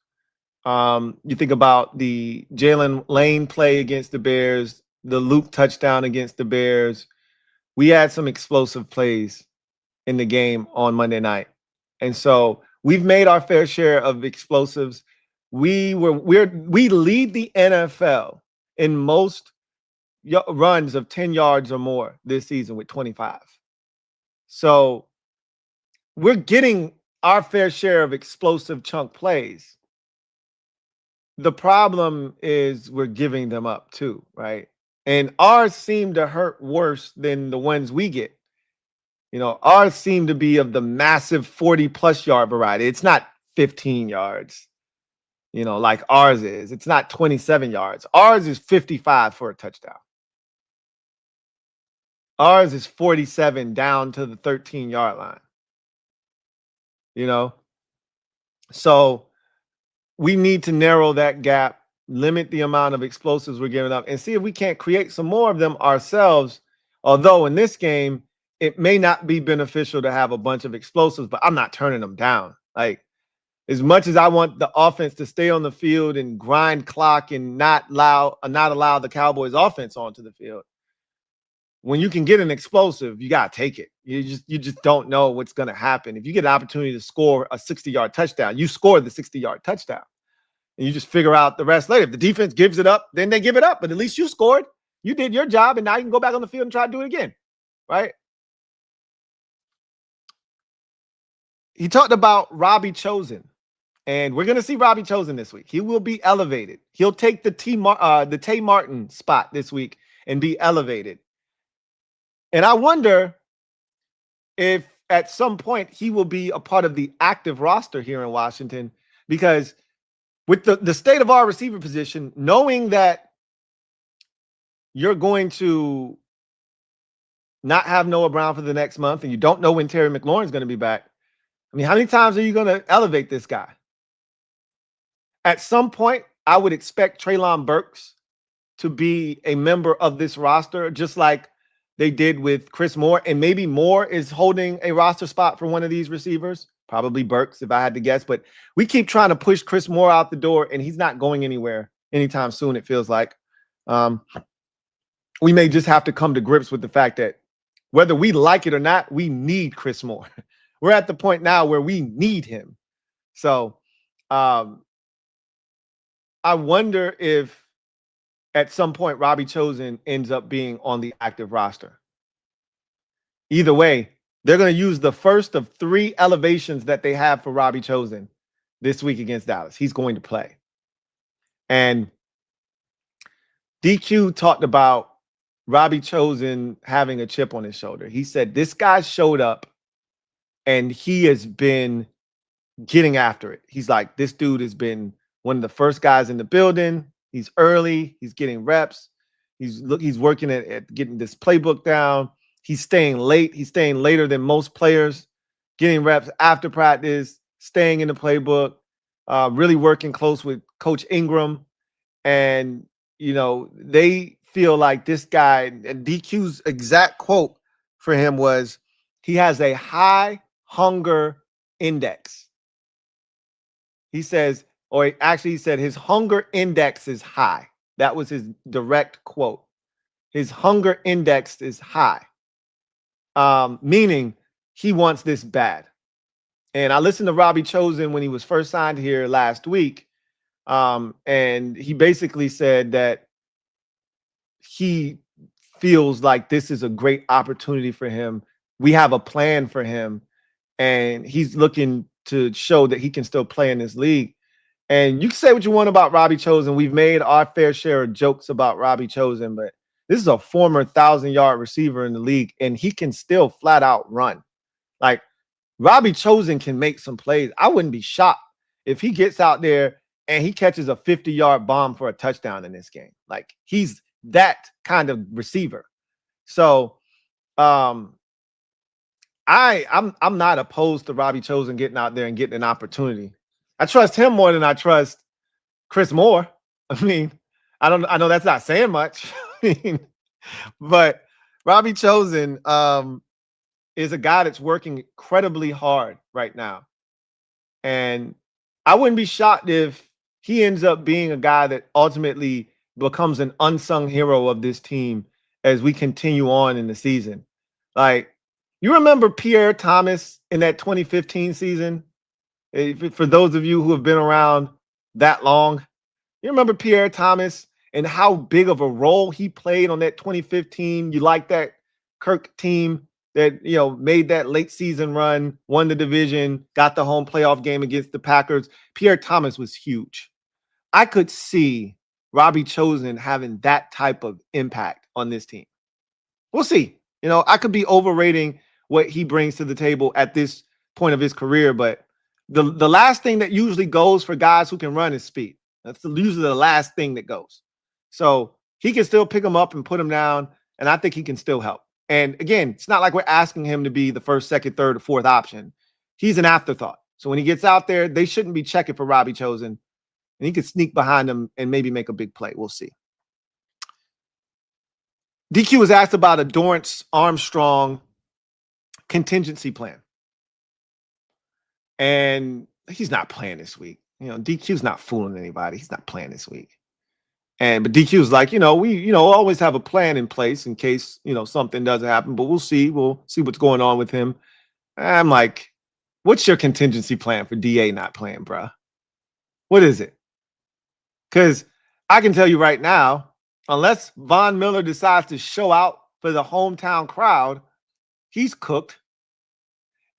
You think about the Jalen Lane play against the Bears, the Luke touchdown against the Bears. We had some explosive plays in the game on Monday night. And so we've made our fair share of explosives. We lead the NFL in most runs of 10 yards or more this season with 25. So we're getting our fair share of explosive chunk plays. The problem is we're giving them up too, right? And ours seem to hurt worse than the ones we get. You know, ours seem to be of the massive 40-plus yard variety. It's not 15 yards, you know, like ours is. It's not 27 yards. Ours is 55 for a touchdown. Ours is 47 down to the 13-yard line. You know? So we need to narrow that gap, limit the amount of explosives we're giving up, and see if we can't create some more of them ourselves. Although in this game, it may not be beneficial to have a bunch of explosives, but I'm not turning them down. Like, as much as I want the offense to stay on the field and grind clock and not allow the Cowboys offense onto the field, when you can get an explosive, you got to take it. You just don't know what's going to happen. If you get an opportunity to score a 60-yard touchdown, you score the 60-yard touchdown. And you just figure out the rest later. If the defense gives it up, then they give it up. But at least you scored. You did your job, and now you can go back on the field and try to do it again, right? He talked about Robbie Chosen, and we're going to see Robbie Chosen this week. He will be elevated. He'll take the Tay Martin spot this week and be elevated. And I wonder if at some point he will be a part of the active roster here in Washington, because with the state of our receiver position, knowing that you're going to not have Noah Brown for the next month and you don't know when Terry McLaurin's going to be back, I mean, how many times are you going to elevate this guy? At some point, I would expect Treylon Burks to be a member of this roster, just like they did with Chris Moore. And maybe Moore is holding a roster spot for one of these receivers. Probably Burks, if I had to guess. But we keep trying to push Chris Moore out the door, and he's not going anywhere anytime soon, it feels like. We may just have to come to grips with the fact that whether we like it or not, we need Chris Moore. We're at the point now where we need him. So I wonder if at some point Robbie Chosen ends up being on the active roster. Either way, they're going to use the first of 3 elevations that they have for Robbie Chosen this week against Dallas. He's going to play. And DQ talked about Robbie Chosen having a chip on his shoulder. He said, this guy showed up and he has been getting after it. He's like, this dude has been one of the first guys in the building. He's early. He's getting reps. He's working at getting this playbook down. He's staying late. He's staying later than most players, getting reps after practice, staying in the playbook, really working close with Coach Ingram. And they feel like this guy, and DQ's exact quote for him was, he has a high hunger index. He says, or actually he said his hunger index is high. That was his direct quote. His hunger index is high. Meaning he wants this bad. And I listened to Robbie Chosen when he was first signed here last week. And he basically said that he feels like this is a great opportunity for him. We have a plan for him, and he's looking to show that he can still play in this league. And you can say what you want about Robbie Chosen. We've made our fair share of jokes about Robbie Chosen, but this is a former 1,000-yard receiver in the league, and he can still flat out run. Like, Robbie Chosen can make some plays. I wouldn't be shocked if he gets out there and he catches a 50-yard bomb for a touchdown in this game. Like, he's that kind of receiver. So I'm not opposed to Robbie Chosen getting out there and getting an opportunity. I trust him more than I trust Chris Moore. I mean, I know that's not saying much. I mean, but Robbie Chosen is a guy that's working incredibly hard right now. And I wouldn't be shocked if he ends up being a guy that ultimately becomes an unsung hero of this team as we continue on in the season. Like, you remember Pierre Thomas in that 2015 season? For those of you who have been around that long, you remember Pierre Thomas and how big of a role he played on that 2015. You like that Kirk team that, made that late season run, won the division, got the home playoff game against the Packers. Pierre Thomas was huge. I could see Robbie Chosen having that type of impact on this team. We'll see. I could be overrating what he brings to the table at this point of his career, but the last thing that usually goes for guys who can run is speed. That's usually the last thing that goes. So he can still pick him up and put him down, and I think he can still help. And again, it's not like we're asking him to be the first, second, third, or fourth option. He's an afterthought. So when he gets out there, they shouldn't be checking for Robbie Chosen, and he could sneak behind him and maybe make a big play. We'll see. DQ was asked about a Dorrance Armstrong contingency plan. And he's not playing this week. DQ's not fooling anybody. He's not playing this week. But DQ's like, we, always have a plan in place in case, something doesn't happen, but we'll see. We'll see what's going on with him. I'm like, what's your contingency plan for DA not playing, bro? What is it? Because I can tell you right now, unless Von Miller decides to show out for the hometown crowd, he's cooked.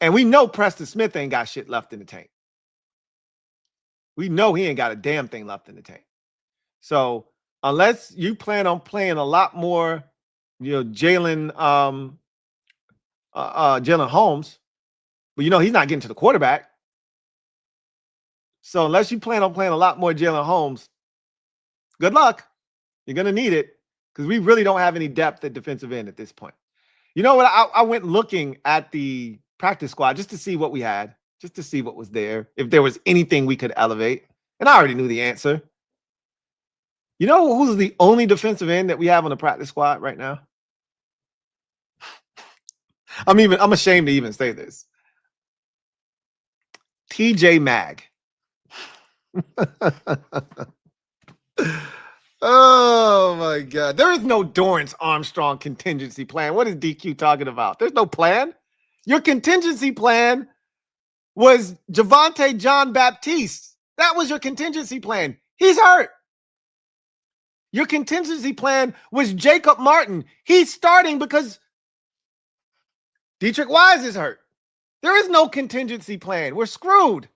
And we know Preston Smith ain't got shit left in the tank. We know he ain't got a damn thing left in the tank. So unless you plan on playing a lot more, Jalen Holmes, but he's not getting to the quarterback. So unless you plan on playing a lot more Jalen Holmes, good luck. You're going to need it because we really don't have any depth at defensive end at this point. You know what? I went looking at the practice squad just to see what we had, just to see what was there, if there was anything we could elevate. And I already knew the answer. You know who's the only defensive end that we have on the practice squad right now? I'm ashamed to even say this. TJ Mag. Oh my God. There is no Dorrance Armstrong contingency plan. What is DQ talking about? There's no plan. Your contingency plan was Javonte John Baptiste. That was your contingency plan. He's hurt. Your contingency plan was Jacob Martin. He's starting because Dietrich Wise is hurt. There is no contingency plan. We're screwed.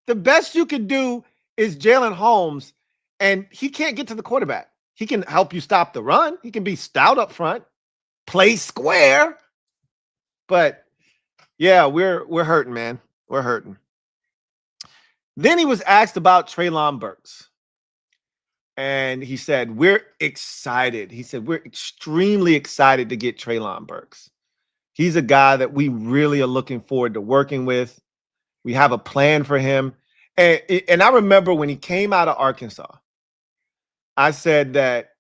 The best you could do is Jalen Holmes, and he can't get to the quarterback. He can help you stop the run. He can be stout up front, play square. But yeah, we're hurting, man. We're hurting. Then he was asked about Treylon Burks. And he said, we're excited. He said, we're extremely excited to get Treylon Burks. He's a guy that we really are looking forward to working with. We have a plan for him. And I remember when he came out of Arkansas, I said that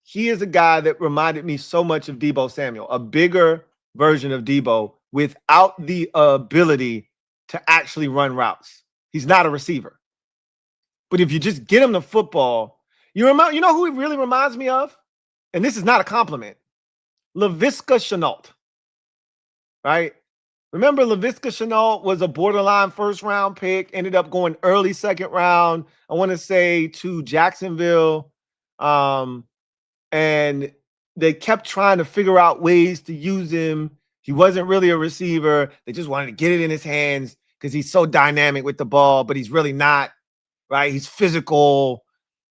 he is a guy that reminded me so much of Deebo Samuel, a bigger version of Deebo without the ability to actually run routes. He's not a receiver. But if you just get him the football, you know who he really reminds me of? And this is not a compliment. Laviska Shenault, right? Remember, Laviska Shenault was a borderline first-round pick, ended up going early second round, I want to say, to Jacksonville. And they kept trying to figure out ways to use him. He wasn't really a receiver. They just wanted to get it in his hands because he's so dynamic with the ball, but he's really not, right? He's physical,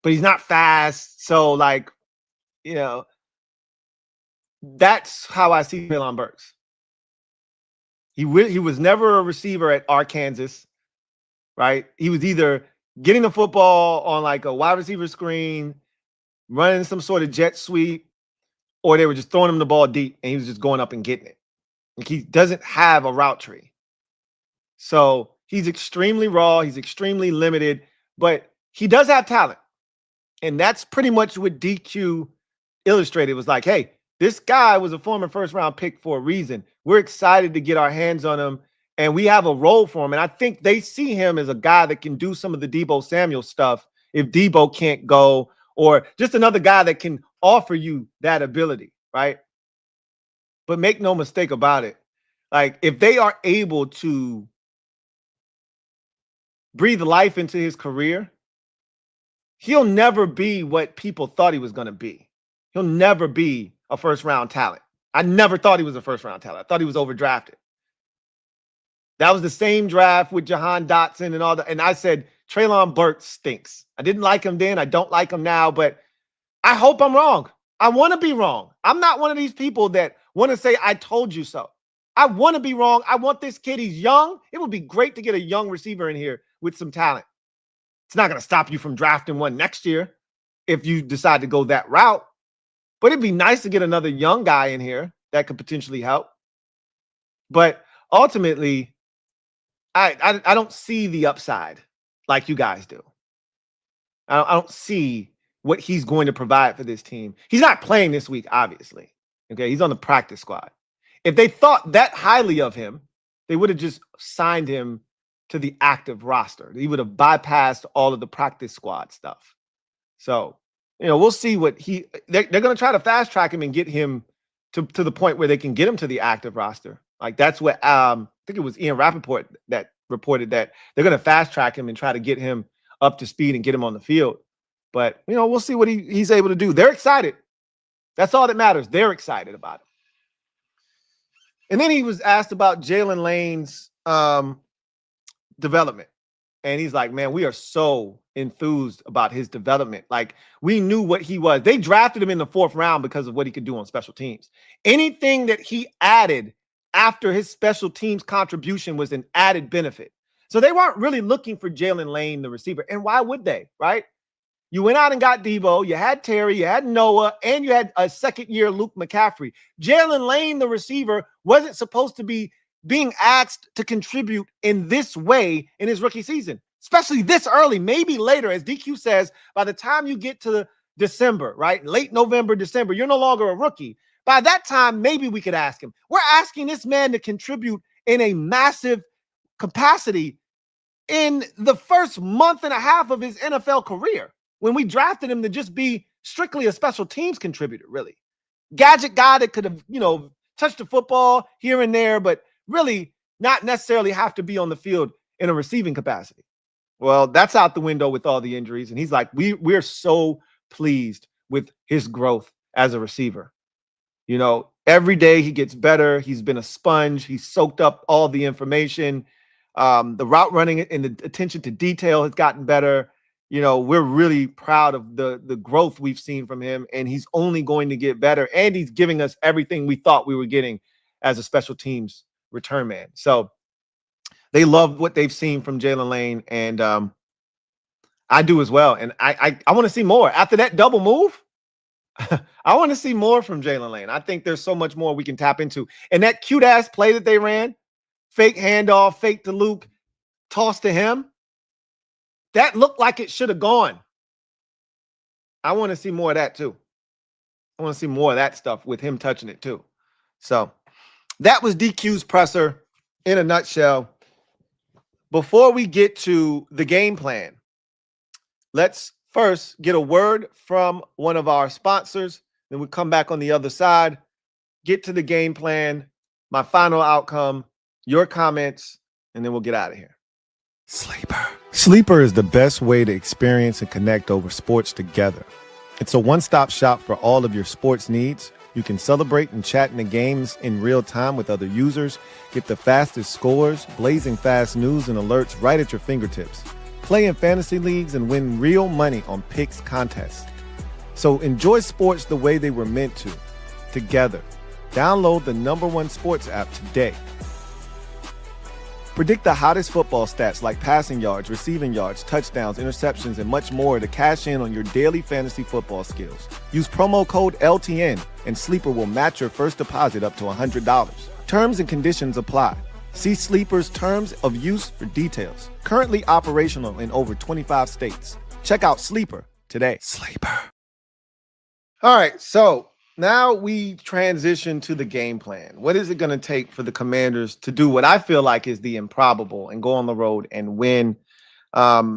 but he's not fast. So, like, you know, that's how I see Treylon Burks. He was never a receiver at Arkansas, right? He was either getting the football on like a wide receiver screen, running some sort of jet sweep, or they were just throwing him the ball deep and he was just going up and getting it. Like, he doesn't have a route tree. So he's extremely raw. He's extremely limited, but he does have talent. And that's pretty much what DQ illustrated. It was like, hey, this guy was a former first-round pick for a reason. We're excited to get our hands on him, and we have a role for him. And I think they see him as a guy that can do some of the Deebo Samuel stuff if Deebo can't go, or just another guy that can offer you that ability, right? But make no mistake about it. Like, if they are able to breathe life into his career, he'll never be what people thought he was going to be. He'll never be a first-round talent. I never thought he was a first-round talent. I thought he was overdrafted. That was the same draft with Jahan Dotson and all that. And I said, Treylon Burks stinks. I didn't like him then. I don't like him now, but I hope I'm wrong. I want to be wrong. I'm not one of these people that want to say, I told you so. I want to be wrong. I want this kid. He's young. It would be great to get a young receiver in here with some talent. It's not going to stop you from drafting one next year if you decide to go that route. But it'd be nice to get another young guy in here that could potentially help. But ultimately, I don't see the upside like you guys do. I don't see what he's going to provide for this team. He's not playing this week, obviously. Okay, he's on the practice squad. If they thought that highly of him, they would have just signed him to the active roster. He would have bypassed all of the practice squad stuff. So, we'll see what they're going to try to fast track him and get him to the point where they can get him to the active roster. Like, that's what I think it was Ian Rappaport that reported that they're going to fast track him and try to get him up to speed and get him on the field. But, we'll see what he's able to do. They're excited. That's all that matters. They're excited about it. And then he was asked about Jalen Lane's development. And he's like, man, we are so enthused about his development. Like, we knew what he was. They drafted him in the 4th round because of what he could do on special teams. Anything that he added after his special teams contribution was an added benefit. So they weren't really looking for Jalen Lane, the receiver. And why would they, right? You went out and got Deebo. You had Terry. You had Noah. And you had a second-year Luke McCaffrey. Jalen Lane, the receiver, wasn't supposed to be being asked to contribute in this way in his rookie season, especially this early, maybe later. As DQ says, by the time you get to December, right? Late November, December, you're no longer a rookie. By that time, maybe we could ask him. We're asking this man to contribute in a massive capacity in the first month and a half of his NFL career, when we drafted him to just be strictly a special teams contributor, really. Gadget guy that could have, touched the football here and there, but really not necessarily have to be on the field in a receiving capacity. Well, that's out the window with all the injuries. And he's like, we're so pleased with his growth as a receiver. Every day he gets better. He's been a sponge. He's soaked up all the information. The route running and the attention to detail has gotten better. We're really proud of the growth we've seen from him, and he's only going to get better. And he's giving us everything we thought we were getting as a special teams return man. So they love what they've seen from Jalen Lane, and I do as well. And I want to see more. After that double move, I want to see more from Jalen Lane. I think there's so much more we can tap into. And that cute-ass play that they ran, fake handoff, fake to Luke, toss to him, that looked like it should have gone. I want to see more of that too. I want to see more of that stuff with him touching it too. So that was DQ's presser in a nutshell. Before we get to the game plan, let's first get a word from one of our sponsors. Then we come back on the other side, get to the game plan, my final outcome, your comments, and then we'll get out of here. Sleeper. Sleeper is the best way to experience and connect over sports together. It's a one-stop shop for all of your sports needs. You can celebrate and chat in the games in real time with other users, get the fastest scores, blazing fast news and alerts right at your fingertips. Play in fantasy leagues and win real money on picks contests. So enjoy sports the way they were meant to, together. Download the #1 sports app today. Predict the hottest football stats like passing yards, receiving yards, touchdowns, interceptions, and much more to cash in on your daily fantasy football skills. Use promo code LTN and Sleeper will match your first deposit up to $100. Terms and conditions apply. See Sleeper's terms of use for details. Currently operational in over 25 states. Check out Sleeper today. Sleeper. All right, so now we transition to the game plan. What is it going to take for the Commanders to do what I feel like is the improbable and go on the road and win? I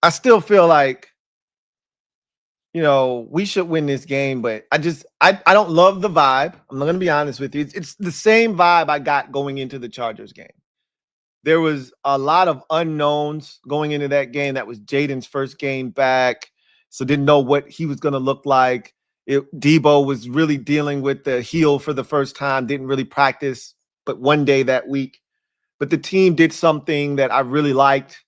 still feel like, we should win this game, but I don't love the vibe. I'm not going to be honest with you. It's the same vibe I got going into the Chargers game. There was a lot of unknowns going into that game. That was Jayden's first game back, so didn't know what he was going to look like. Debo was really dealing with the heel for the first time, didn't really practice, but one day that week. But the team did something that I really liked,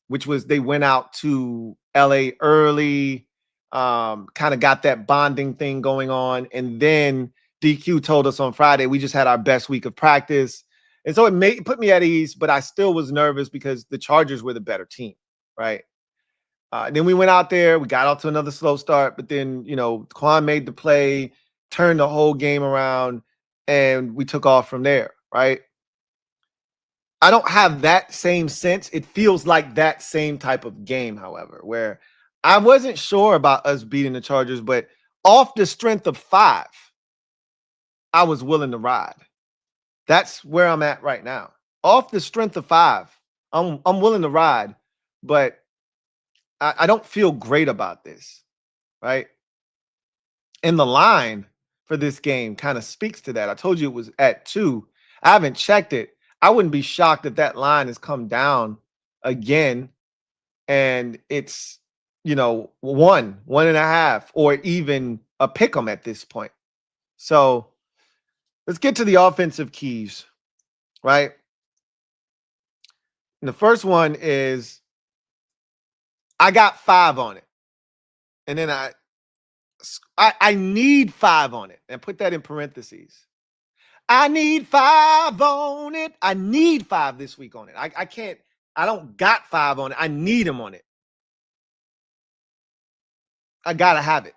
which was they went out to LA early, kind of got that bonding thing going on. And then DQ told us on Friday, we just had our best week of practice. And so it put me at ease, but I still was nervous because the Chargers were the better team, right? Then we went out there, we got out to another slow start, but then, Quan made the play, turned the whole game around, and we took off from there, right? I don't have that same sense. It feels like that same type of game, however, where I wasn't sure about us beating the Chargers, but off the strength of 5, I was willing to ride. That's where I'm at right now. Off the strength of 5, I'm willing to ride, but I don't feel great about this, right? And the line for this game kind of speaks to that. I told you it was at 2. I haven't checked it. I wouldn't be shocked if that line has come down again and it's, 1.5, or even a pick 'em at this point. So let's get to the offensive keys, right? And the first one is I got 5 on it. And then I need 5 on it. And put that in parentheses. I need 5 on it. I need 5 this week on it. I don't got 5 on it. I need them on it. I gotta have it.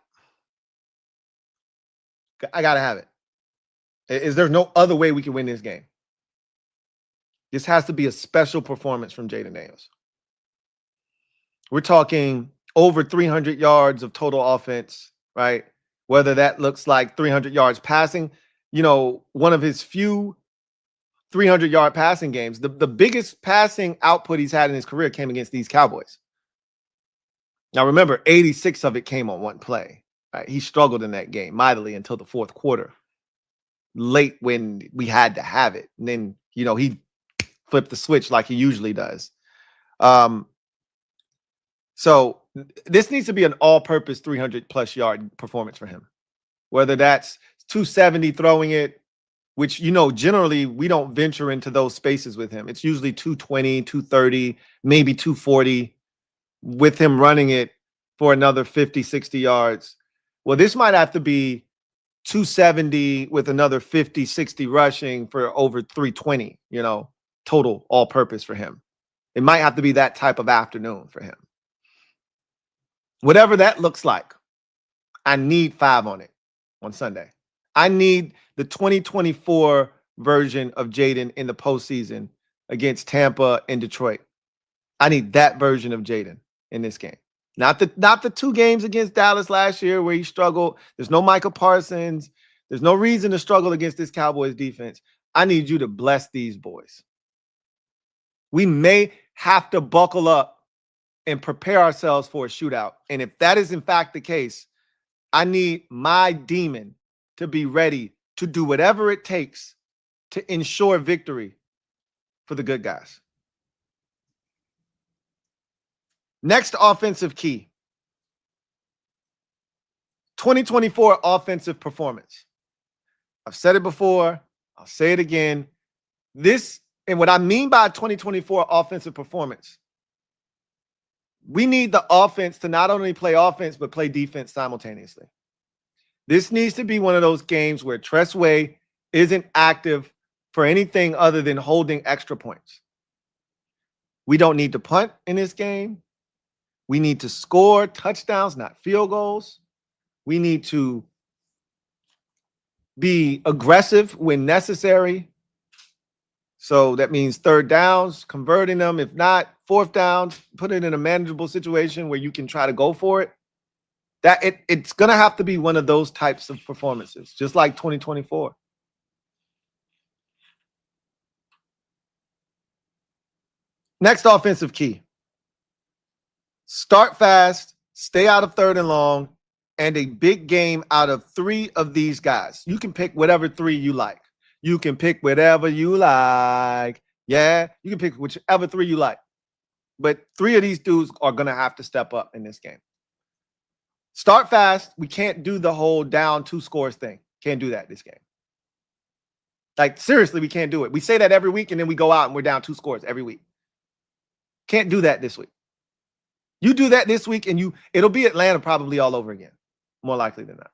I gotta have it. Is there no other way we can win this game? This has to be a special performance from Jayden Daniels. We're talking over 300 yards of total offense, right? Whether that looks like 300 yards passing, one of his few 300-yard passing games. The biggest passing output he's had in his career came against these Cowboys. Now, remember, 86 of it came on one play. Right? He struggled in that game mightily until the fourth quarter, late when we had to have it. And then, he flipped the switch like he usually does. So this needs to be an all-purpose 300-plus yard performance for him. Whether that's 270 throwing it, which, generally we don't venture into those spaces with him. It's usually 220, 230, maybe 240 with him running it for another 50, 60 yards. Well, this might have to be 270 with another 50, 60 rushing for over 320, total all-purpose for him. It might have to be that type of afternoon for him. Whatever that looks like, I need 5 on it on Sunday. I need the 2024 version of Jayden in the postseason against Tampa and Detroit. I need that version of Jayden in this game. Not the 2 games against Dallas last year where he struggled. There's no Micah Parsons. There's no reason to struggle against this Cowboys defense. I need you to bless these boys. We may have to buckle up and prepare ourselves for a shootout. And if that is in fact the case, I need my demon to be ready to do whatever it takes to ensure victory for the good guys. Next offensive key. 2024 offensive performance. I've said it before. I'll say it again. This, and what I mean by 2024 offensive performance, we need the offense to not only play offense, but play defense simultaneously. This needs to be one of those games where Tressway isn't active for anything other than holding extra points. We don't need to punt in this game. We need to score touchdowns, not field goals. We need to be aggressive when necessary. So that means 3rd downs, converting them. If not, 4th downs, put it in a manageable situation where you can try to go for it. It's going to have to be one of those types of performances, just like 2024. Next offensive key. Start fast, stay out of 3rd and long, and a big game out of 3 of these guys. You can pick whatever 3 you like. You can pick whatever you like. Yeah, you can pick whichever 3 you like. But 3 of these dudes are going to have to step up in this game. Start fast. We can't do the whole down 2 scores thing. Can't do that this game. Like, seriously, we can't do it. We say that every week, and then we go out and we're down 2 scores every week. Can't do that this week. You do that this week, and it'll be Atlanta probably all over again. More likely than not.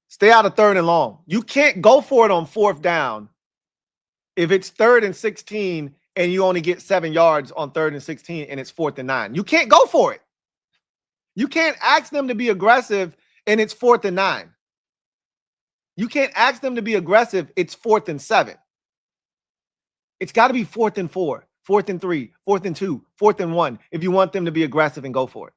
Stay out of 3rd and long. You can't go for it on 4th down if it's 3rd and 16 and you only get 7 yards on 3rd and 16 and it's 4th and 9. You can't go for it. You can't ask them to be aggressive and it's 4th and 9. You can't ask them to be aggressive. It's 4th and 7. It's got to be 4th and 4, 4th and 3, 4th and 2, 4th and 1 if you want them to be aggressive and go for it.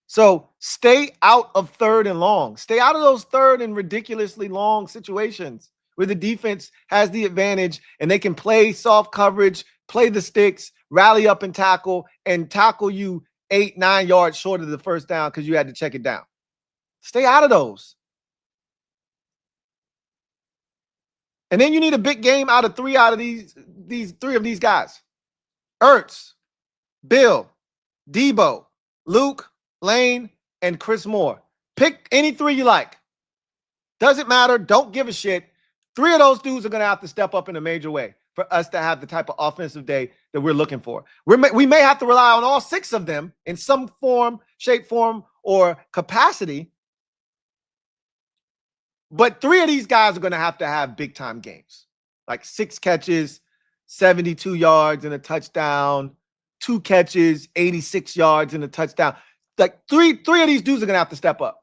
So stay out of 3rd and long. Stay out of those 3rd and ridiculously long situations where the defense has the advantage and they can play soft coverage, play the sticks, rally up and tackle you 8-9 yards short of the 1st down because you had to check it down. Stay out of those. And then you need a big game out of 3 of these 3 of these guys. Ertz, Bill, Debo, Luke, Lane, and Chris Moore. Pick any 3 you like. Doesn't matter. Don't give a shit. 3 of those dudes are going to have to step up in a major way for us to have the type of offensive day that we're looking for. We may have to rely on all 6 of them in some form, shape, form, or capacity. But 3 of these guys are going to have big-time games. Like 6 catches, 72 yards and a touchdown, 2 catches, 86 yards and a touchdown. Like three of these dudes are going to have to step up.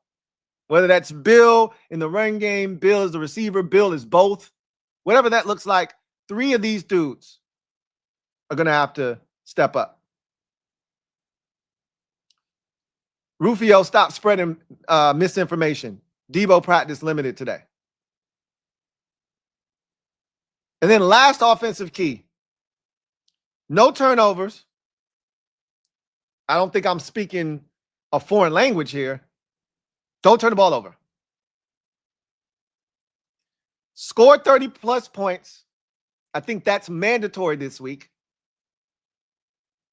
Whether that's Bill in the run game, Bill is the receiver, Bill is both. Whatever that looks like, 3 of these dudes are going to have to step up. Rufio, stop spreading misinformation. Debo practice limited today. And then last offensive key. No turnovers. I don't think I'm speaking a foreign language here. Don't turn the ball over. Score 30-plus points. I think that's mandatory this week.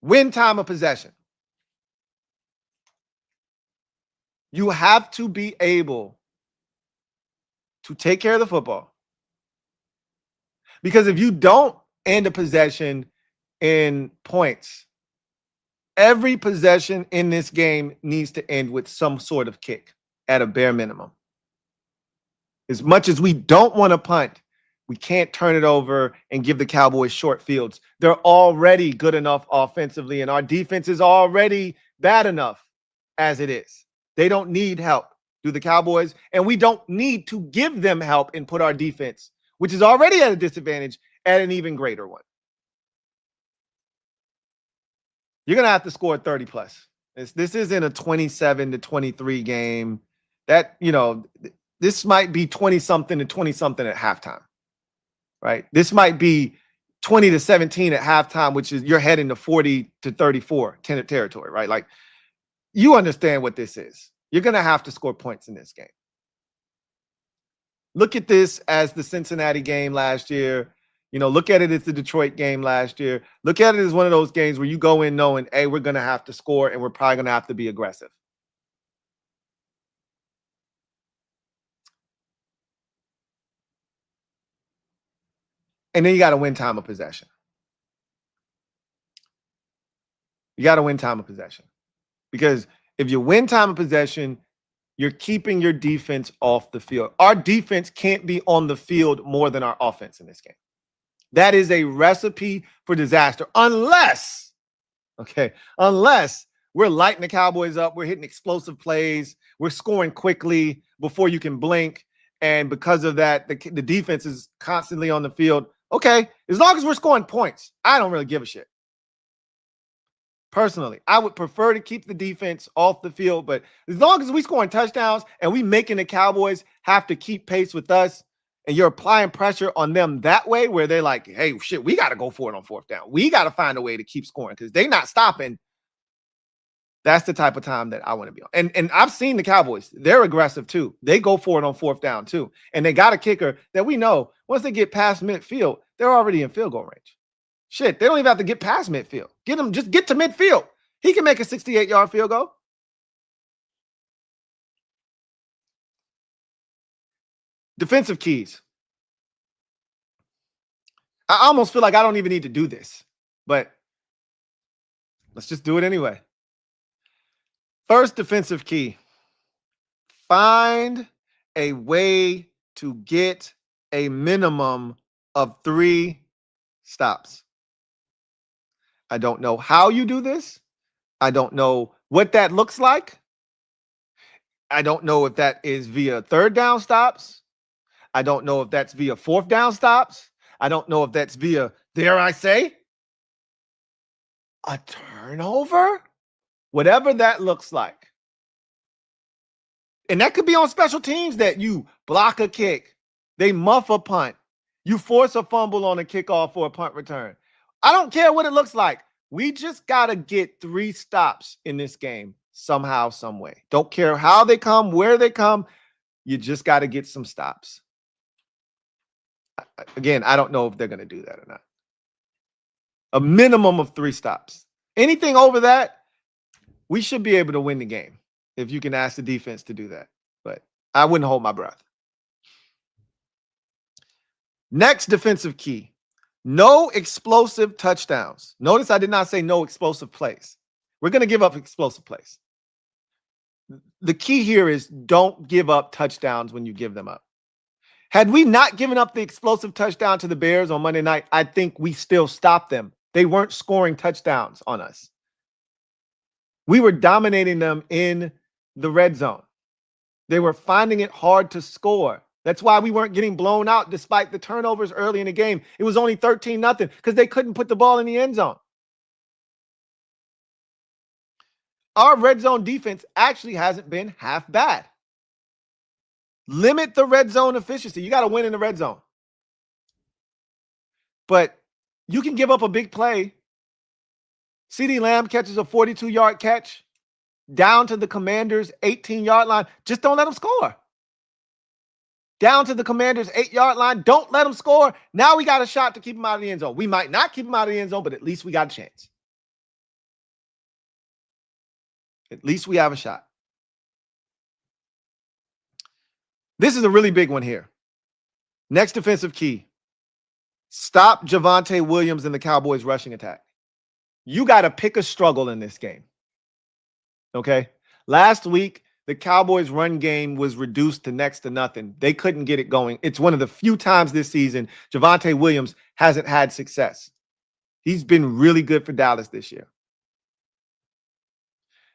Win time of possession. You have to be able to take care of the football. Because if you don't end a possession in points, every possession in this game needs to end with some sort of kick at a bare minimum. As much as we don't want to punt, we can't turn it over and give the Cowboys short fields. They're already good enough offensively, and our defense is already bad enough as it is. They don't need help, do the Cowboys, and we don't need to give them help and put our defense, which is already at a disadvantage, at an even greater one. You're going to have to score 30 plus. This isn't a 27-23 game. That, this might be 20-something to 20-something at halftime, right? This might be 20-17 at halftime, which is you're heading to 40-34 territory, right? Like, you understand what this is. You're going to have to score points in this game. Look at this as the Cincinnati game last year. Look at it as the Detroit game last year. Look at it as one of those games where you go in knowing, hey, we're going to have to score and we're probably going to have to be aggressive. And then you got to win time of possession. You got to win time of possession. Because if you win time of possession, you're keeping your defense off the field. Our defense can't be on the field more than our offense in this game. That is a recipe for disaster. Unless we're lighting the Cowboys up, we're hitting explosive plays, we're scoring quickly before you can blink. And because of that, the defense is constantly on the field. Okay, as long as we're scoring points, I don't really give a shit. Personally, I would prefer to keep the defense off the field, but as long as we scoring touchdowns and we making the Cowboys have to keep pace with us, and you're applying pressure on them that way, where they're like, hey, shit, we got to go for it on fourth down. We got to find a way to keep scoring because they're not stopping. That's the type of time that I want to be on. And I've seen the Cowboys. They're aggressive too. They go for it on fourth down too. And they got a kicker that we know once they get past midfield, they're already in field goal range. Shit, they don't even have to get past midfield. Just get to midfield. He can make a 68-yard field goal. Defensive keys. I almost feel like I don't even need to do this, but let's just do it anyway. First defensive key. Find a way to get a minimum of 3 stops. I don't know how you do this. I don't know what that looks like. I don't know if that is via third down stops. I don't know if that's via fourth down stops. I don't know if that's via, dare I say, a turnover? Whatever that looks like. And that could be on special teams, that you block a kick, they muff a punt, you force a fumble on a kickoff or a punt return. I don't care what it looks like. We just got to get 3 stops in this game somehow, some way. Don't care how they come, where they come. You just got to get some stops. Again, I don't know if they're going to do that or not. A minimum of 3 stops. Anything over that, we should be able to win the game if you can ask the defense to do that. But I wouldn't hold my breath. Next defensive key. No explosive touchdowns. Notice I did not say no explosive plays. We're going to give up explosive plays. The key here is don't give up touchdowns when you give them up. Had we not given up the explosive touchdown to the Bears on Monday night, I think we still stopped them. They weren't scoring touchdowns on us. We were dominating them in the red zone. They were finding it hard to score. That's why we weren't getting blown out despite the turnovers early in the game. It was only 13-0 because they couldn't put the ball in the end zone. Our red zone defense actually hasn't been half bad. Limit the red zone efficiency. You got to win in the red zone. But you can give up a big play. CeeDee Lamb catches a 42-yard catch down to the Commanders' 18-yard line. Just don't let them score. Down to the Commanders' 8-yard line. Don't let them score. Now we got a shot to keep them out of the end zone. We might not keep them out of the end zone, but at least we got a chance. At least we have a shot. This is a really big one here. Next defensive key. Stop Javonte Williams and the Cowboys' rushing attack. You got to pick a struggle in this game. Okay? Last week, the Cowboys' run game was reduced to next to nothing. They couldn't get it going. It's one of the few times this season Javonte Williams hasn't had success. He's been really good for Dallas this year.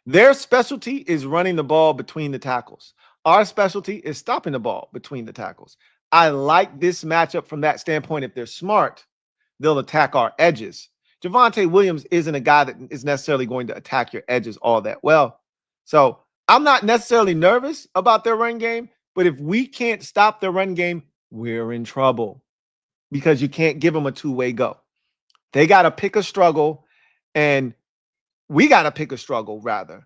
Their specialty is running the ball between the tackles. Our specialty is stopping the ball between the tackles. I like this matchup from that standpoint. If they're smart, they'll attack our edges. Javonte Williams isn't a guy that is necessarily going to attack your edges all that well. So I'm not necessarily nervous about their run game, but if we can't stop the run game, we're in trouble because you can't give them a two-way go. They got to pick a struggle, and we got to pick a struggle rather.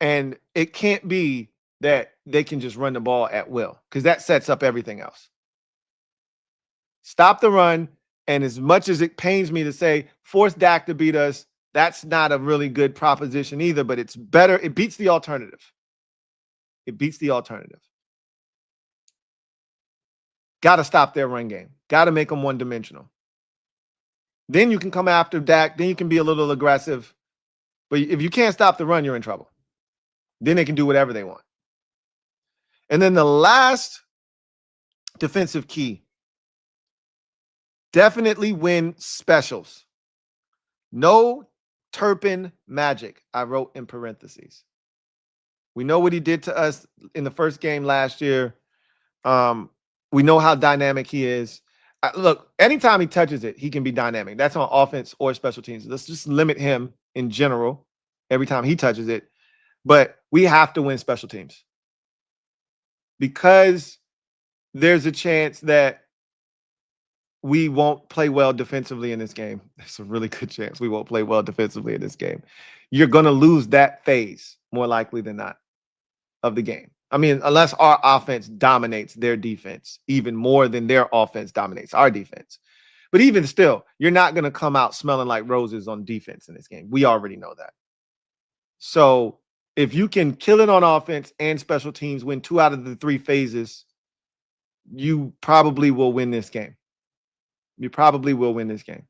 And it can't be that they can just run the ball at will because that sets up everything else. Stop the run. And as much as it pains me to say, force Dak to beat us, that's not a really good proposition either, but it's better. It beats the alternative. It beats the alternative. Got to stop their run game. Got to make them one-dimensional. Then you can come after Dak. Then you can be a little aggressive. But if you can't stop the run, you're in trouble. Then they can do whatever they want. And then the last defensive key, definitely win specials. No Turpin magic, I wrote in parentheses. We know what he did to us in the first game last year. We know how dynamic he is. Look, anytime he touches it, he can be dynamic. That's on offense or special teams. Let's just limit him in general every time he touches it. But we have to win special teams because there's a chance that we won't play well defensively in this game. There's a really good chance we won't play well defensively in this game. You're going to lose that phase more likely than not of the game. I mean, unless our offense dominates their defense even more than their offense dominates our defense. But even still, you're not going to come out smelling like roses on defense in this game. We already know that. So if you can kill it on offense and special teams, win 2 out of the 3 phases, you probably will win this game. You probably will win this game.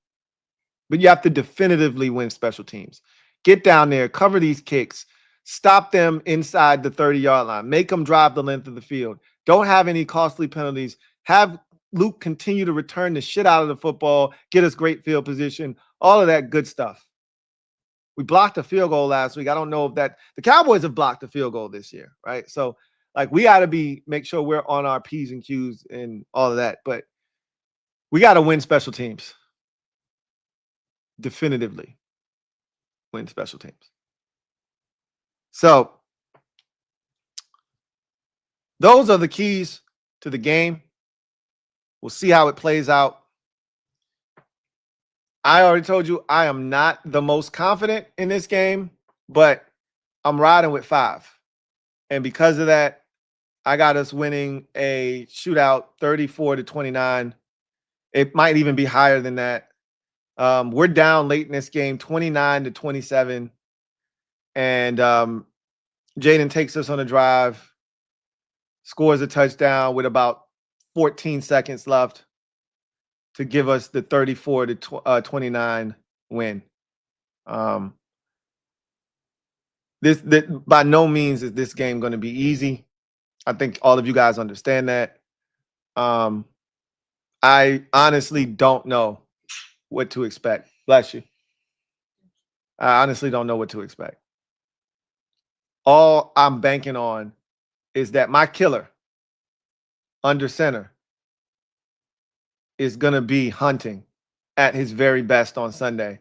But you have to definitively win special teams. Get down there, cover these kicks, stop them inside the 30-yard line, make them drive the length of the field. Don't have any costly penalties. Have Luke continue to return the shit out of the football, get us great field position, all of that good stuff. We blocked a field goal last week. I don't know if that – the Cowboys have blocked a field goal this year, right? So, like, we got to make sure we're on our P's and Q's and all of that. But we got to win special teams. Definitively win special teams. So those are the keys to the game. We'll see how it plays out. I already told you I am not the most confident in this game, but I'm riding with 5. And because of that, I got us winning a shootout 34-29. It might even be higher than that. We're down late in this game, 29-27. And Jayden takes us on a drive, scores a touchdown with about 14 seconds left to give us the 34-29 win. By no means is this game going to be easy. I think all of you guys understand that. I honestly don't know what to expect. Bless you. I honestly don't know what to expect. All I'm banking on is that my killer under center is going to be hunting at his very best on Sunday,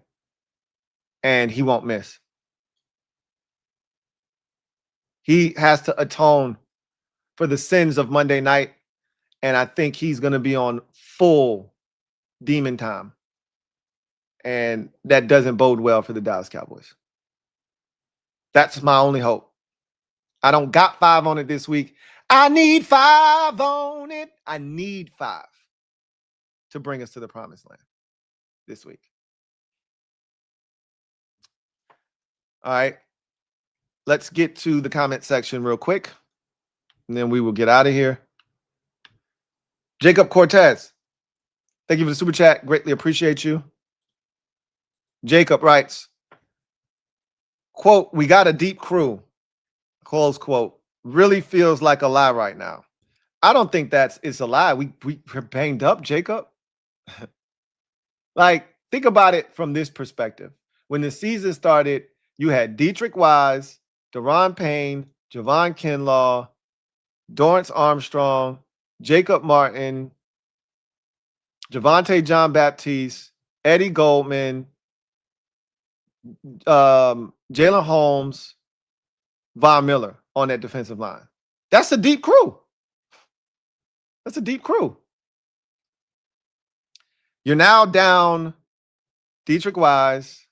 and he won't miss. He has to atone for the sins of Monday night, and I think he's going to be on full demon time. And that doesn't bode well for the Dallas Cowboys. That's my only hope. I don't got 5 on it this week. I need 5 on it. I need 5 to bring us to the promised land this week. All right. Let's get to the comment section real quick, and then we will get out of here. Jacob Cortez, thank you for the super chat. Greatly appreciate you. Jacob writes, quote, "We got a deep crew," close quote. "Really feels like a lie right now." I don't think it's a lie. We're banged up, Jacob. Like, think about it from this perspective. When the season started, you had Dietrich Wise, Daron Payne, Javon Kinlaw, Dorrance Armstrong, Jacob Martin, Javonte John Baptiste, Eddie Goldman, Jalen Holmes, Von Miller on that defensive line. That's a deep crew. That's a deep crew. You're now down Dietrich Wise,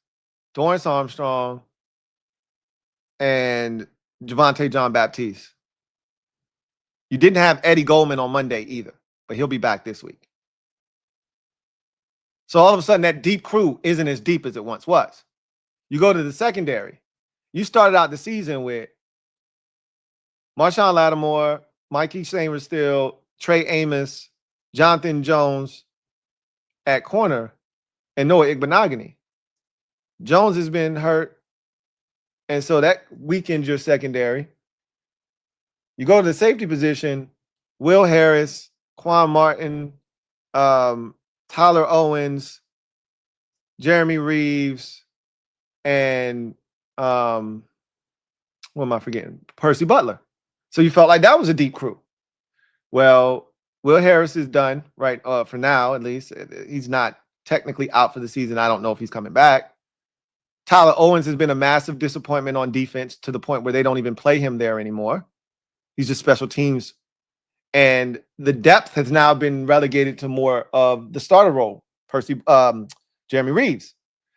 Dorrance Armstrong, and Javonte John Baptiste. You didn't have Eddie Goldman on Monday either, but he'll be back this week. So all of a sudden, that deep crew isn't as deep as it once was. You go to the secondary. You started out the season with Marshawn Lattimore, Mikey Sainristil, Trey Amos, Jonathan Jones at corner, and Noah Igbenogany. Jones has been hurt, and so that weakens your secondary. You go to the safety position, Will Harris, Quan Martin, Tyler Owens, Jeremy Reeves, and what am I forgetting? Percy Butler. So you felt like that was a deep crew. Well, Will Harris is done, right? For now, at least. He's not technically out for the season. I don't know if he's coming back. Tyler Owens has been a massive disappointment on defense to the point where they don't even play him there anymore. He's just special teams. And the depth has now been relegated to more of the starter role, Jeremy Reeves.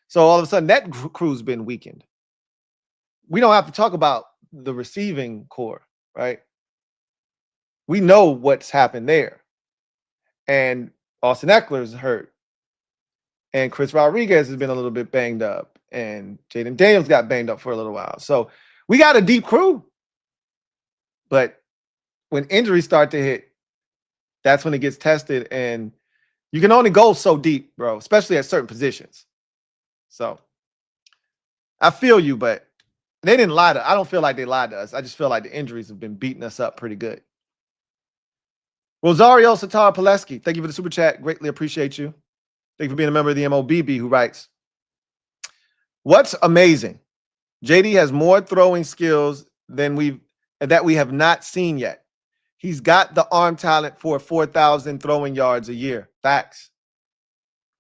So all of a sudden, that crew's been weakened. We don't have to talk about the receiving core, right? We know what's happened there. And Austin Eckler's hurt. And Chris Rodriguez has been a little bit banged up. And Jayden Daniels got banged up for a little while. So we got a deep crew. But when injuries start to hit, that's when it gets tested. And you can only go so deep, bro, especially at certain positions. So I feel you, but they didn't lie to. I don't feel like they lied to us. I just feel like the injuries have been beating us up pretty good. Rosario Satara Pileski, thank you for the super chat. Greatly appreciate you. Thank you for being a member of the MOBB, who writes, what's amazing? JD has more throwing skills than we have not seen yet. He's got the arm talent for 4,000 throwing yards a year. Facts.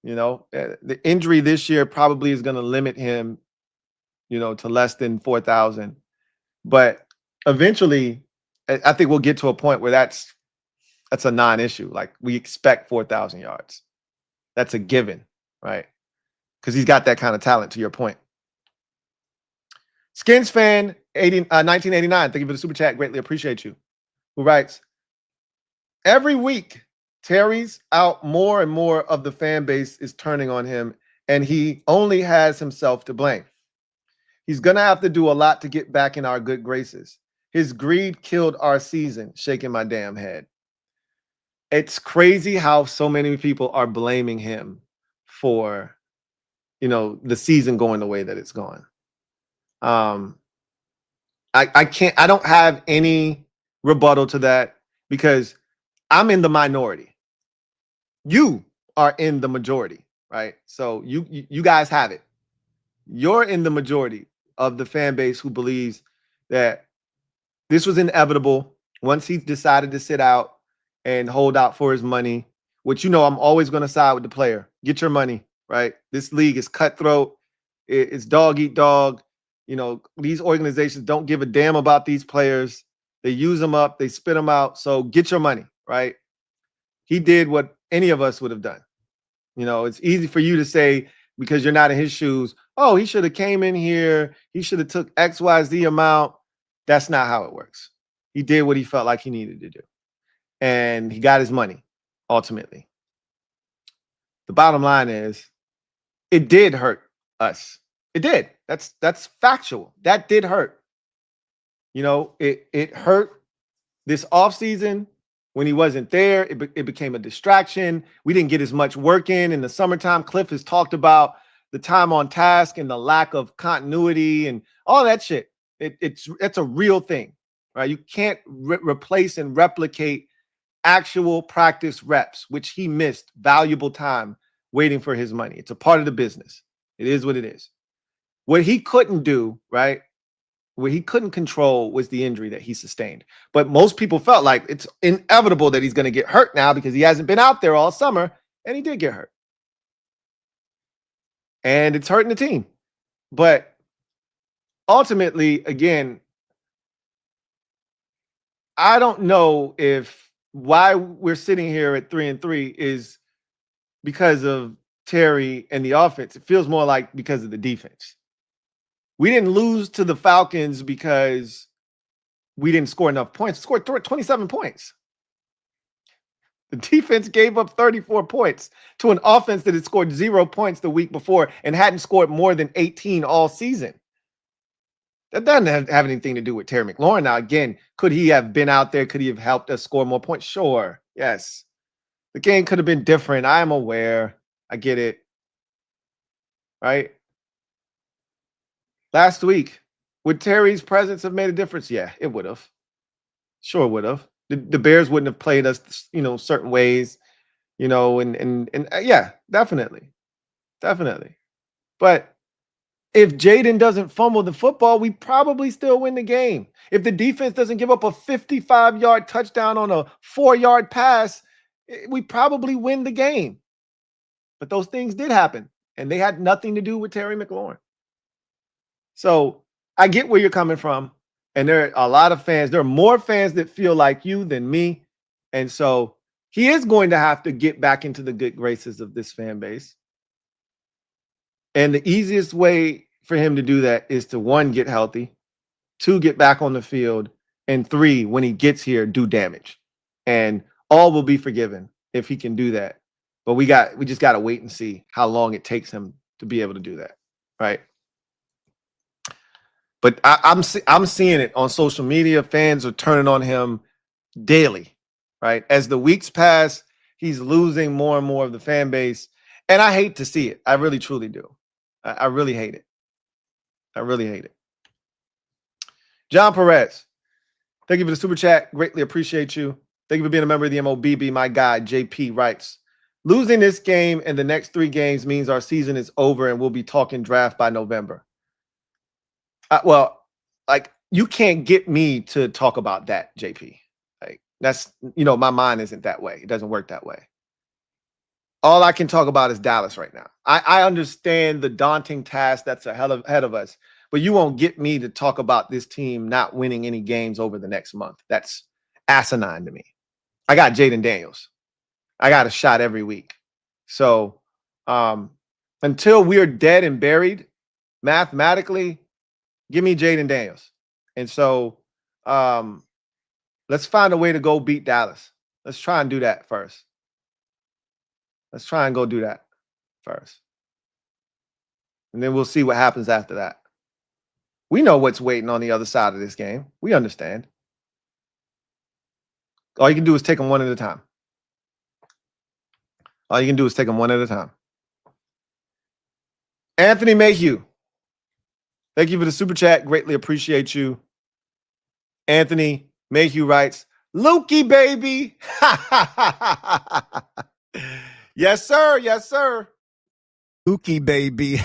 You know, the injury this year probably is going to limit him, you know, to less than 4,000. But eventually, I think we'll get to a point where that's a non-issue. Like, we expect 4,000 yards. That's a given, right? Because he's got that kind of talent, to your point. Skins fan 1989, thank you for the super chat. Greatly appreciate you. Who writes, every week, Terry's out more and more of the fan base is turning on him, and he only has himself to blame. He's going to have to do a lot to get back in our good graces. His greed killed our season, shaking my damn head. It's crazy how so many people are blaming him for, you know, the season going the way that it's gone. I don't have any rebuttal to that because I'm in the minority. You are in the majority, right? So you guys have it. You're in the majority of the fan base who believes that this was inevitable once he decided to sit out and hold out for his money, which, you know, I'm always going to side with the player. Get your money, right? This league is cutthroat. It's dog eat dog. You know, these organizations don't give a damn about these players. They use them up. They spit them out. So get your money, right? He did what any of us would have done. You know, it's easy for you to say, because you're not in his shoes, oh, he should have came in here. He should have took XYZ amount. That's not how it works. He did what he felt like he needed to do. And he got his money, ultimately. The bottom line is, it did hurt us. It did. That's factual. That did hurt. You know, it hurt this offseason when he wasn't there. It became a distraction. We didn't get as much work in the summertime. Cliff has talked about the time on task and the lack of continuity and all that shit. It's a real thing, right? You can't replace and replicate actual practice reps, which he missed valuable time waiting for his money. It's a part of the business. It is what it is. What he couldn't do, right? What he couldn't control was the injury that he sustained. But most people felt like it's inevitable that he's going to get hurt now because he hasn't been out there all summer, and he did get hurt. And it's hurting the team. But ultimately, again, I don't know if why we're sitting here at 3-3 is because of Terry and the offense. It feels more like because of the defense. We didn't lose to the Falcons because we didn't score enough points. We scored 27 points. The defense gave up 34 points to an offense that had scored 0 points the week before and hadn't scored more than 18 all season. That doesn't have anything to do with Terry McLaurin. Now, again, could he have been out there? Could he have helped us score more points? Sure. Yes. The game could have been different. I am aware. I get it. Right? Last week, would Terry's presence have made a difference? Yeah, it would have. Sure would have. The Bears wouldn't have played us, certain ways, and yeah, definitely. Definitely. But if Jayden doesn't fumble the football, we probably still win the game. If the defense doesn't give up a 55-yard touchdown on a 4-yard pass, we probably win the game. But those things did happen, and they had nothing to do with Terry McLaurin. So I get where you're coming from. And there are a lot of fans. There are more fans that feel like you than me. And so he is going to have to get back into the good graces of this fan base. And the easiest way for him to do that is to, 1, get healthy, 2, get back on the field, and 3, when he gets here, do damage. And all will be forgiven if he can do that. But we just got to wait and see how long it takes him to be able to do that. Right. But I'm seeing it on social media. Fans are turning on him daily, right? As the weeks pass, he's losing more and more of the fan base. And I hate to see it. I really, truly do. I really hate it. I really hate it. John Perez, thank you for the super chat. Greatly appreciate you. Thank you for being a member of the MOBB. My guy, JP, writes, losing this game and the next 3 games means our season is over and we'll be talking draft by November. Well, like, you can't get me to talk about that, JP. Like, that's, my mind isn't that way. It doesn't work that way. All I can talk about is Dallas right now. I understand the daunting task that's ahead of us, but you won't get me to talk about this team not winning any games over the next month. That's asinine to me. I got Jayden Daniels. I got a shot every week. So until we're dead and buried mathematically, give me Jayden Daniels. And so let's find a way to go beat Dallas. Let's try and do that first. Let's try and go do that first. And then we'll see what happens after that. We know what's waiting on the other side of this game. We understand. All you can do is take them one at a time. All you can do is take them one at a time. Anthony Mayhew, thank you for the super chat. Greatly appreciate you. Anthony Mayhew writes, Louie, baby. Yes, sir. Yes, sir. Louie, baby.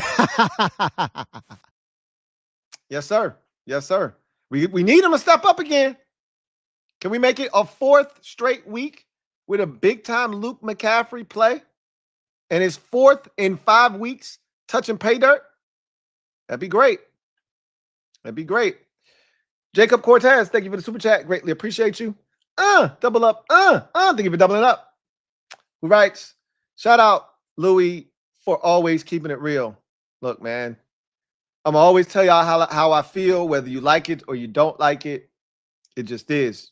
Yes, sir. Yes, sir. We need him to step up again. Can we make it a 4th straight week with a big-time Luke McCaffrey play? And his 4th in 5 weeks touching pay dirt? That'd be great. That'd be great. Jacob Cortez, thank you for the super chat. Greatly appreciate you. Double up. Thank you for doubling up. Who writes, shout out Louie for always keeping it real. Look, man, I'm gonna always tell y'all how I feel, whether you like it or you don't like it. It just is.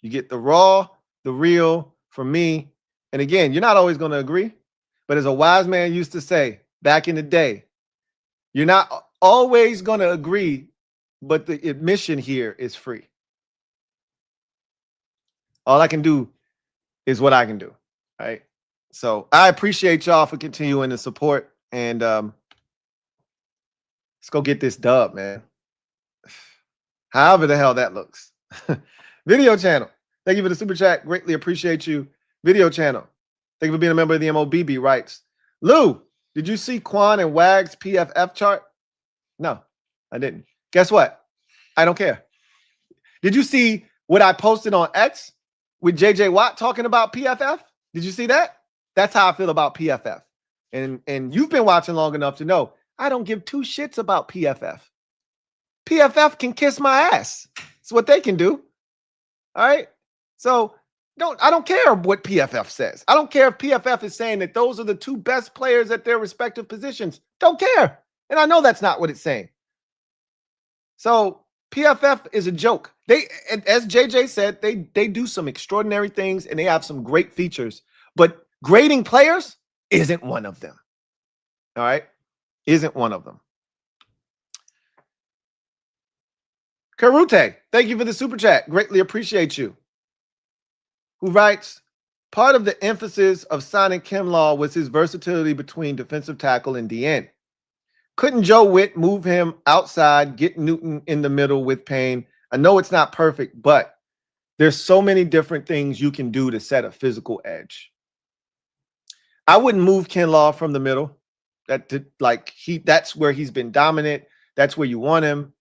You get the raw, the real from me. And again, you're not always going to agree. But as a wise man used to say back in the day, you're not always going to agree, but the admission here is free. All I can do is what I can do. Right. So I appreciate y'all for continuing to support. And let's go get this dub, man. However the hell that looks. Video channel. Thank you for the super chat. Greatly appreciate you. Video channel. Thank you for being a member of the MOBB. Writes, Lou, did you see Quan and Wag's PFF chart? No, I didn't. Guess what? I don't care. Did you see what I posted on X with JJ Watt talking about PFF? Did you see that? That's how I feel about PFF. And you've been watching long enough to know I don't give two shits about PFF. PFF can kiss my ass. It's what they can do. All right. So I don't care what PFF says. I don't care if PFF is saying that those are the two best players at their respective positions. Don't care. And I know that's not what it's saying. So PFF is a joke. They, as JJ said, they do some extraordinary things and they have some great features, but grading players isn't one of them. All right. Isn't one of them. Karute, thank you for the super chat. Greatly appreciate you. Who writes, part of the emphasis of signing Kinlaw was his versatility between defensive tackle and DN. Couldn't Joe Witt move him outside, get Newton in the middle with Payne? I know it's not perfect, but there's so many different things you can do to set a physical edge. I wouldn't move Kinlaw from the middle. That's where he's been dominant. That's where you want him.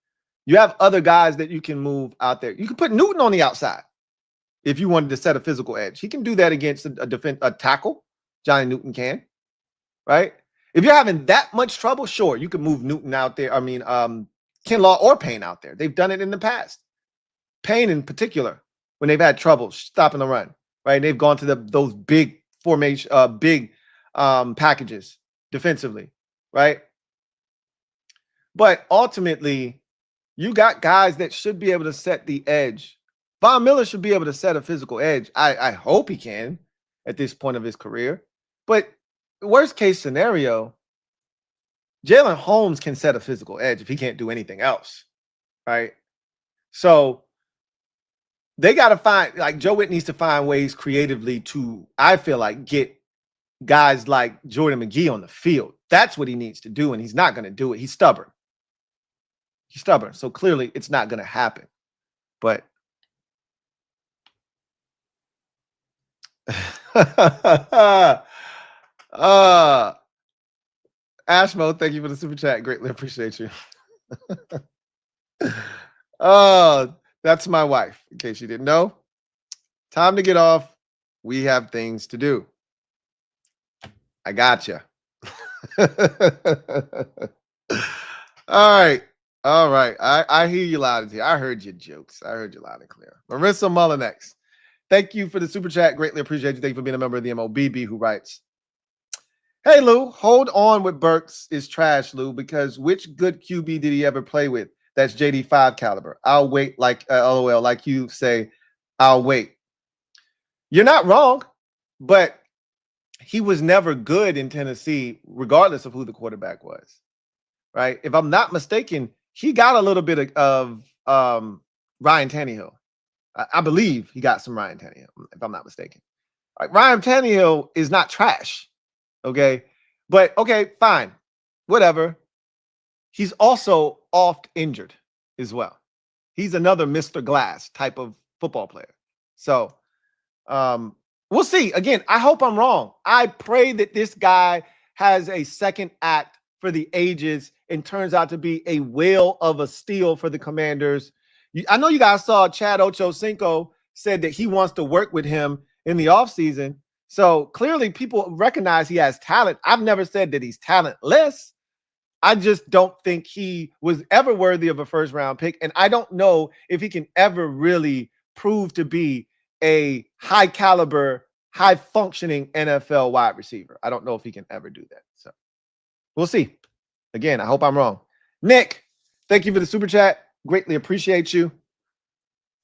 You have other guys that you can move out there. You can put Newton on the outside if you wanted to set a physical edge. He can do that against a tackle. Johnny Newton can, right? If you're having that much trouble, sure, you can move Newton out there. I mean, Kinlaw or Payne out there. They've done it in the past. Payne in particular, when they've had trouble stopping the run, right? And they've gone to those big formation, packages defensively, right? But ultimately, you got guys that should be able to set the edge. Von Miller should be able to set a physical edge. I hope he can at this point of his career. But worst case scenario, Jalen Holmes can set a physical edge if he can't do anything else, right? So they got to find, like, Joe Witt needs to find ways creatively to, I feel like, get guys like Jordan McGee on the field. That's what he needs to do, and he's not going to do it. He's stubborn. He's stubborn. So clearly it's not going to happen. But Ashmo, thank you for the super chat. Greatly appreciate you. That's my wife, in case you didn't know. Time to get off. We have things to do. I gotcha. All right. I hear you loud and clear. I heard your jokes. I heard you loud and clear. Marissa Mullinex, thank you for the super chat. Greatly appreciate you. Thank you for being a member of the MOBB, who writes, hey, Lou, hold on with Burks is trash, Lou, because which good QB did he ever play with? That's JD5 caliber. I'll wait, like LOL, like you say, I'll wait. You're not wrong, but he was never good in Tennessee, regardless of who the quarterback was, right? If I'm not mistaken, he got a little bit of Ryan Tannehill. I believe he got some Ryan Tannehill, if I'm not mistaken. Right, Ryan Tannehill is not trash, okay? But, okay, fine, whatever. He's also oft injured as well. He's another Mr. Glass type of football player. So, we'll see. Again, I hope I'm wrong. I pray that this guy has a second act for the ages and turns out to be a whale of a steal for the Commanders. I know you guys saw Chad Ochocinco said that he wants to work with him in the offseason. So clearly people recognize he has talent. I've never said that he's talentless. I just don't think he was ever worthy of a first-round pick. And I don't know if he can ever really prove to be a high-caliber, high-functioning NFL wide receiver. I don't know if he can ever do that. So we'll see. Again, I hope I'm wrong. Nick, thank you for the super chat. Greatly appreciate you.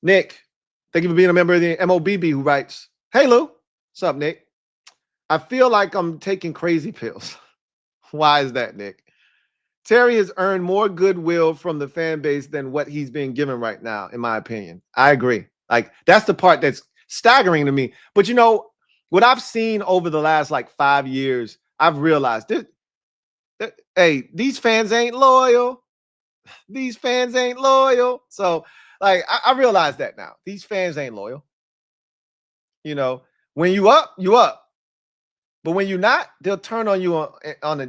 Nick, thank you for being a member of the MOBB, who writes, hey, Lou. What's up, Nick? I feel like I'm taking crazy pills. Why is that, Nick? Terry has earned more goodwill from the fan base than what he's being given right now, in my opinion. I agree. Like, that's the part that's staggering to me. But, you know, what I've seen over the last, 5 years, I've realized that, hey, these fans ain't loyal. These fans ain't loyal. So, I realize that now. These fans ain't loyal. You know, when you up, you up. But when you're not, they'll turn on you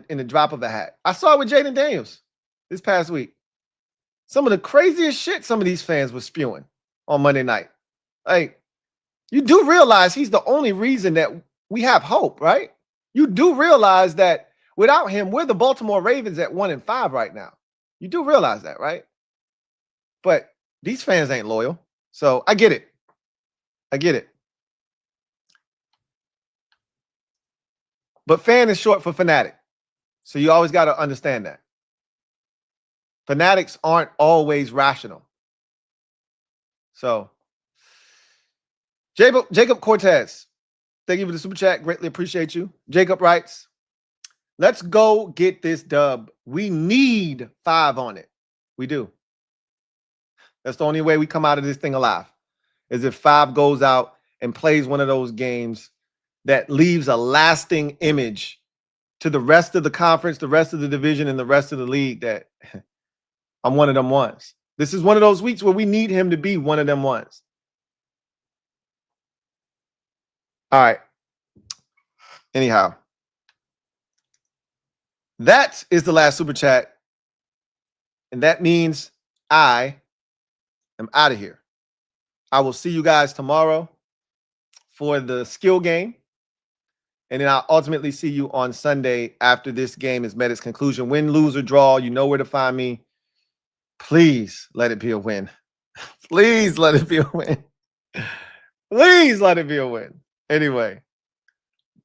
in the drop of a hat. I saw it with Jayden Daniels this past week. Some of the craziest shit some of these fans were spewing on Monday night. Like, you do realize he's the only reason that we have hope, right? You do realize that Without him, we're the Baltimore Ravens at 1-5 right now. You do realize that, right? But these fans ain't loyal. So I get it. I get it. But fan is short for fanatic. So you always got to understand that. Fanatics aren't always rational. So, Jacob Cortez, thank you for the super chat. Greatly appreciate you. Jacob writes, let's go get this dub. We need 5 on it. We do. That's the only way we come out of this thing alive, is if 5 goes out and plays one of those games that leaves a lasting image to the rest of the conference, the rest of the division, and the rest of the league that I'm one of them ones. This is one of those weeks where we need him to be one of them ones. All right. Anyhow, that is the last super chat. And that means I am out of here. I will see you guys tomorrow for the skill game. And then I'll ultimately see you on Sunday after this game has met its conclusion. Win, lose, or draw, you know where to find me. Please let it be a win. Please let it be a win. Please let it be a win. Anyway,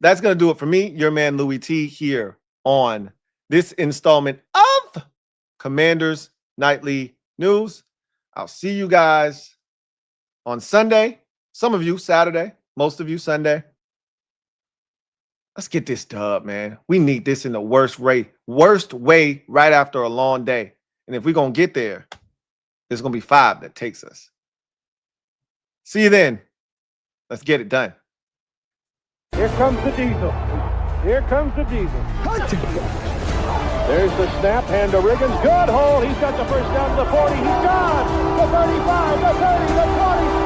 that's going to do it for me, your man Louie T, here on this installment of Commanders Nightly News. I'll see you guys on Sunday. Some of you Saturday, most of you Sunday. Let's get this dub, man. We need this in the worst way right after a long day. And if we're going to get there, there's going to be 5 that takes us. See you then. Let's get it done. Here comes the diesel. Here comes the diesel. There's the snap. Hand to Riggins. Good hole. He's got the first down to the 40. He's gone. The 35, the 30, the 20.